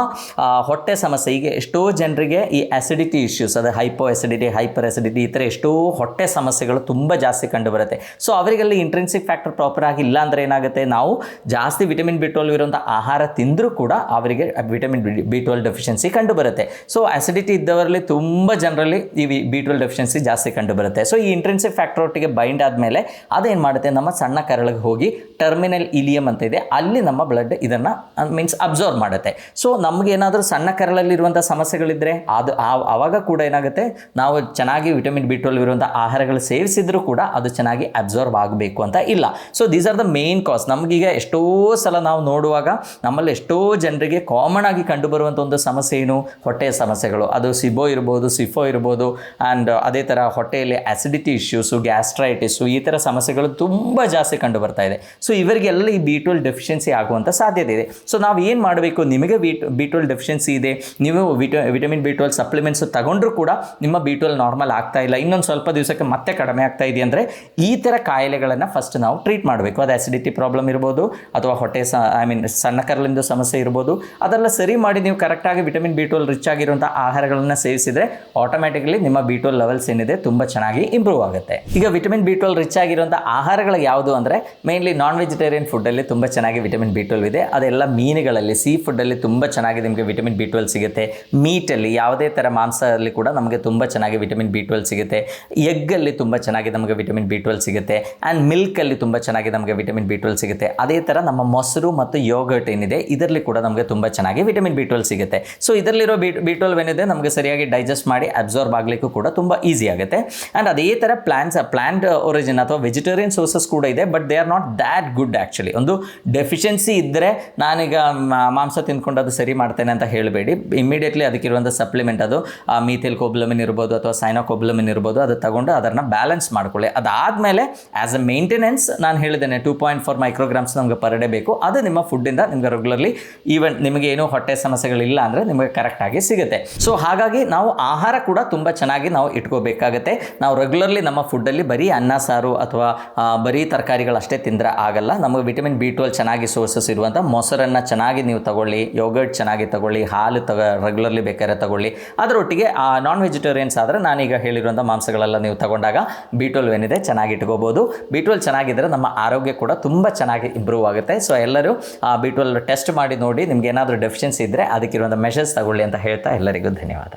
ಹೊಟ್ಟೆ ಸಮಸ್ಯೆ, ಈಗ ಎಷ್ಟೋ ಜನರಿಗೆ ಈ ಅಸಿಡಿಟಿ ಇಶ್ಯೂಸ್, ಅದು ಹೈಪೋ ಅಸಿಡಿಟಿ, ಹೈಪರ್ ಅಸಿಡಿಟಿ, ಈ ಥರ ಎಷ್ಟೋ ಹೊಟ್ಟೆ ಸಮಸ್ಯೆಗಳು ತುಂಬ ಜಾಸ್ತಿ ಕಂಡು ಬರುತ್ತೆ. ಸೊ ಅವರಿಗೆಲ್ಲಿ ಇಂಟ್ರಿನ್ಸಿಕ್ ಫ್ಯಾಕ್ಟರ್ ಪ್ರಾಪರ್ ಆಗಿ ಇಲ್ಲ ಅಂದರೆ ಏನಾಗುತ್ತೆ, ನಾವು ಜಾಸ್ತಿ ವಿಟಮಿನ್ B12 ಇರುವಂಥ ಆಹಾರ ತಿಂದರೂ ಕೂಡ ಅವರಿಗೆ ವಿಟಮಿನ್ B12 ಡೆಫಿಷಿಯನ್ಸಿ ಕಂಡು ಬರುತ್ತೆ. ಸೊ ಅಸಿಡಿಟಿ ಇದ್ದವರಲ್ಲಿ ತುಂಬ ಜನರಲ್ಲಿ ಈ B12 ಡೆಫಿಷಿಯನ್ಸಿ ಜಾಸ್ತಿ ಕಂಡು ಬರುತ್ತೆ. ಸೊ ಈ ಇಂಟ್ರಿನ್ಸಿಕ್ ಫ್ಯಾಕ್ಟರ್ ಒಟ್ಟಿಗೆ ಬೈಂಡ್ ಆದಮೇಲೆ ಅದೇನು ಮಾಡುತ್ತೆ, ನಮ್ಮ ಸಣ್ಣ ಕರಳಿಗೆ ಹೋಗಿ ಟರ್ಮಿನಲ್ ಇಲಿಯಮ್ ಅಂತ ಇದೆ, ಅಲ್ಲಿ ನಮ್ಮ ಬ್ಲಡ್ ಇದನ್ನು ಮೀನ್ಸ್ ಅಬ್ಸರ್ವ್ ಮಾಡುತ್ತೆ. ಸೊ ನಮಗೆ ಏನಾದರೂ ಸಣ್ಣ ಕರಳಲ್ಲಿರುವಂಥ ಸಮಸ್ಯೆಗಳಿದ್ದರೆ ಅದು ಆವಾಗ ಕೂಡ ಏನಾಗುತ್ತೆ, ನಾವು ಚೆನ್ನಾಗಿ ವಿಟಮಿನ್ B12 ಇರುವಂಥ ಆಹಾರಗಳು ಸೇವಿಸಿದರೂ ಕೂಡ ಅದು ಚೆನ್ನಾಗಿ ಅಬ್ಸರ್ವ್ ಆಗಬೇಕು ಅಂತ ಇಲ್ಲ. So these are the main cause. ನಮಗೀಗ ಎಷ್ಟೋ ಸಲ ನಾವು ನೋಡುವಾಗ ನಮ್ಮಲ್ಲಿ ಎಷ್ಟೋ ಜನರಿಗೆ ಕಾಮನ್ ಆಗಿ ಕಂಡುಬರುವಂಥ ಒಂದು ಸಮಸ್ಯೆ ಏನು, ಹೊಟ್ಟೆಯ ಸಮಸ್ಯೆಗಳು. ಅದು ಸಿಬೋ ಇರ್ಬೋದು, ಸಿಫೋ ಇರ್ಬೋದು, ಆ್ಯಂಡ್ ಅದೇ ಥರ ಹೊಟ್ಟೆಯಲ್ಲಿ ಆಸಿಡಿಟಿ ಇಶ್ಯೂಸು, ಗ್ಯಾಸ್ಟ್ರೈಟಿಸು, ಈ ಥರ ಸಮಸ್ಯೆಗಳು ತುಂಬ ಜಾಸ್ತಿ ಕಂಡು ಬರ್ತಾ ಇದೆ. ಸೊ ಇವರಿಗೆಲ್ಲ ಈ B12 ಡೆಫಿಷಿಯನ್ಸಿ ಆಗುವಂಥ ಸಾಧ್ಯತೆ ಇದೆ. ಸೊ ನಾವು ಏನು ಮಾಡಬೇಕು, ನಿಮಗೆ B12 ಡೆಫಿಷಿಯನ್ಸಿ ಇದೆ, ನೀವು ವಿಟಮಿನ್ B12 ಸಪ್ಲಿಮೆಂಟ್ಸ್ ತಗೊಂಡ್ರೂ ಕೂಡ ನಿಮ್ಮ B12 ನಾರ್ಮಲ್ ಆಗ್ತಾ ಇಲ್ಲ, ಇನ್ನೊಂದು ಸ್ವಲ್ಪ ದಿವಸಕ್ಕೆ ಮತ್ತೆ ಕಡಿಮೆ ಆಗ್ತಾ ಇದೆ ಅಂದರೆ ಈ ಥರ ಕಾಯಿಲೆಗಳನ್ನು ಫಸ್ಟ್ ನಾವು ಟ್ರೀಟ್ ಮಾಡಬೇಕು. ಅದು ಆಸಿಡಿಟಿ ಪ್ರಾಬ್ಲಮ್ ಇರ್ಬೋದು, ಅಥವಾ ಹೊಟ್ಟೆ ಸಣ್ಣ ಕರಳಿಂದ ಸಮಸ್ಯೆ ಇರ್ಬೋದು, ಅದೆಲ್ಲ ಸರಿ ಮಾಡಿ ನೀವು ಕರೆಕ್ಟಾಗಿ ವಿಟಮಿನ್ B12 ರಿಚ್ ಆಗಿರುವಂಥ ಆಹಾರಗಳನ್ನು ಸೇವಿಸಿದರೆ ಆಟೋಮ್ಯಾಟಿಕಲಿ ನಿಮ್ಮ B12 ಲೆವೆಲ್ಸ್ ಏನಿದೆ ತುಂಬ ಚೆನ್ನಾಗಿ ಇಂಪ್ರೂವ್ ಆಗುತ್ತೆ. ಈಗ ವಿಟಮಿನ್ B12 ರಿಚ್ ಆಗಿರುವಂಥ ಆಹಾರಗಳು ಯಾವುದು ಅಂದರೆ ಮೇನ್ಲಿ ನಾನ್ ವೆಜಿಟೇರಿಯನ್ ಫುಡ್ಡಲ್ಲಿ ತುಂಬ ಚೆನ್ನಾಗಿ ವಿಟಮಿನ್ B12 ಇದೆ. ಅದೆಲ್ಲ ಮೀನುಗಳಲ್ಲಿ, ಸೀ ಫುಡ್ಡಲ್ಲಿ ತುಂಬ ಚೆನ್ನಾಗಿ ನಿಮಗೆ ವಿಟಮಿನ್ B12 ಸಿಗುತ್ತೆ. ಮೀಟಲ್ಲಿ, ಯಾವುದೇ ಥರ ಮಾಂಸದಲ್ಲಿ ಕೂಡ ನಮಗೆ ತುಂಬ ಚೆನ್ನಾಗಿ ವಿಟಮಿನ್ B12 ಸಿಗುತ್ತೆ. ಎಗ್ಗಲ್ಲಿ ತುಂಬ ಚೆನ್ನಾಗಿ ನಮಗೆ ವಿಟಮಿನ್ B12 ಸಿಗುತ್ತೆ. ಆ್ಯಂಡ್ ಮಿಲ್ಕಲ್ಲಿ ತುಂಬ ಚೆನ್ನಾಗಿ ನಮಗೆ ವಿಟಮಿನ್ B12 ಸಿಗುತ್ತೆ. ಅದೇ ಥರ ನಮ್ಮ ಮೊಸರು ಮತ್ತು ಯೋಗರ್ಟ್ ಏನಿದೆ ಇದರಲ್ಲಿ ಕೂಡ ನಮಗೆ ತುಂಬ ಚೆನ್ನಾಗಿ ವಿಟಮಿನ್ B12 ಸಿಗುತ್ತೆ. ಸೊ ಇದರಲ್ಲಿರೋ B12 ಏನಿದೆ ನಮಗೆ ಸರಿಯಾಗಿ ಡೈಜೆಸ್ಟ್ ಮಾಡಿ ಅಬ್ಸಾರ್ಬ್ ಆಗಲಿಕ್ಕೂ ಕೂಡ ತುಂಬ ಈಸಿ ಆಗುತ್ತೆ. ಆ್ಯಂಡ್ ಅದೇ ಥರ ಪ್ಲಾಂಟ್ ಒರಿಜಿನ್ ಅಥವಾ ವೆಜಿಟೇರಿಯನ್ ಸೋರ್ಸಸ್ ಕೂಡ ಇದೆ, but they are not that good actually. ಒಂದು ಡೆಫಿಷಿಯನ್ಸಿ ಇದ್ದರೆ ನಾನೀಗ ಮಾಂಸ ತಿಂದ್ಕೊಂಡು ಅದು ಸರಿ ಮಾಡ್ತೇನೆ ಅಂತ ಹೇಳಬೇಡಿ. ಇಮಿಡಿಯೇಟ್ಲಿ ಅದಕ್ಕಿರುವಂಥ ಸಪ್ಲಿಮೆಂಟ್, ಅದು ಮೀಥೈಲ್ ಕೋಬ್ಲಮಿನ್ ಇರ್ಬೋದು ಅಥವಾ ಸೈನೋಕೋಬ್ಲಮಿನ್ ಇರ್ಬೋದು, ಅದು ತಗೊಂಡು ಅದನ್ನು ಬ್ಯಾಲೆನ್ಸ್ ಮಾಡ್ಕೊಳ್ಳಿ. ಅದಾದಮೇಲೆ ಆ್ಯಸ್ ಎ ಮೇಂಟೆನೆನ್ಸ್ ನಾನು ಹೇಳಿದ್ದೇನೆ 2.4 ಮೈಕ್ರೋಗ್ರಾಮ್ಸ್ ನಮಗೆ ಪರ್ ಡೇ ಬೇಕು. ಅದು ನಿಮ್ಮ ಫುಡ್ಡಿಂದ ನಿಮಗೆ ರೆಗ್ಯುಲರ್ಲಿ, ಈವನ್ ನಿಮಗೆ ಏನೂ ಹೊಟ್ಟೆ ಸಮಸ್ಯೆಗಳಿಲ್ಲ ಅಂದರೆ ನಿಮಗೆ ಕರೆಕ್ಟಾಗಿ ಸಿಗುತ್ತೆ. ಸೊ ಹಾಗಾಗಿ ನಾವು ಆಹಾರ ಕೂಡ ತುಂಬ ಚೆನ್ನಾಗಿ ನಾವು ಇಟ್ಕೋಬೇಕಾಗುತ್ತೆ. ನಾವು ರೆಗ್ಯುಲರ್ಲಿ ನಮ್ಮ ಫುಡ್ಡಲ್ಲಿ ಬರೀ ಅನ್ನ ಸಾರು ಅಥವಾ ಬರೀ ತರಕಾರಿಗಳಷ್ಟೇ ತಿಂದರೆ ಆಗಲ್ಲ. ನಮಗೆ ವಿಟಮಿನ್ B12 ಚೆನ್ನಾಗಿ ಸೋರ್ಸಸ್ ಇರುವಂಥ ಮೊಸರನ್ನು ಚೆನ್ನಾಗಿ ನೀವು ತಗೊಳ್ಳಿ, ಯೋಗರ್ಟ್ ಚೆನ್ನಾಗಿ ತಗೊಳ್ಳಿ, ಹಾಲು ರೆಗ್ಯುಲರ್ಲಿ ಬೇಕಾದ್ರೆ ತಗೊಳ್ಳಿ. ಅದರೊಟ್ಟಿಗೆ ನಾನ್ ವೆಜಿಟೇರಿಯನ್ಸ್ ಆದರೆ ನಾನೀಗ ಹೇಳಿರುವಂಥ ಮಾಂಸಗಳೆಲ್ಲ ನೀವು ತಗೊಂಡಾಗ B12 ಏನಿದೆ ಚೆನ್ನಾಗಿ ಇಟ್ಕೋಬೋದು. B12 ಚೆನ್ನಾಗಿದ್ದರೆ ನಮ್ಮ ಆರೋಗ್ಯ ಕೂಡ ತುಂಬ ಚೆನ್ನಾಗಿ ಇಂಪ್ರೂವ್ ಆಗುತ್ತೆ. ಸೊ ಎಲ್ಲರೂ B12 ಟೆಸ್ಟ್ ಮಾಡಿ ನೋಡಿ, ನಿಮ್ಗೆ ಏನಾದರೂ ಡೆಫಿಷಿಯನ್ಸಿ ಇದ್ದರೆ ಅದಕ್ಕಿರುವಂಥ ಮೆಷರ್ಸ್ ತಗೊಳ್ಳಿ ಅಂತ ಹೇಳ್ತಾ ಎಲ್ಲರಿಗೂ ಧನ್ಯವಾದ.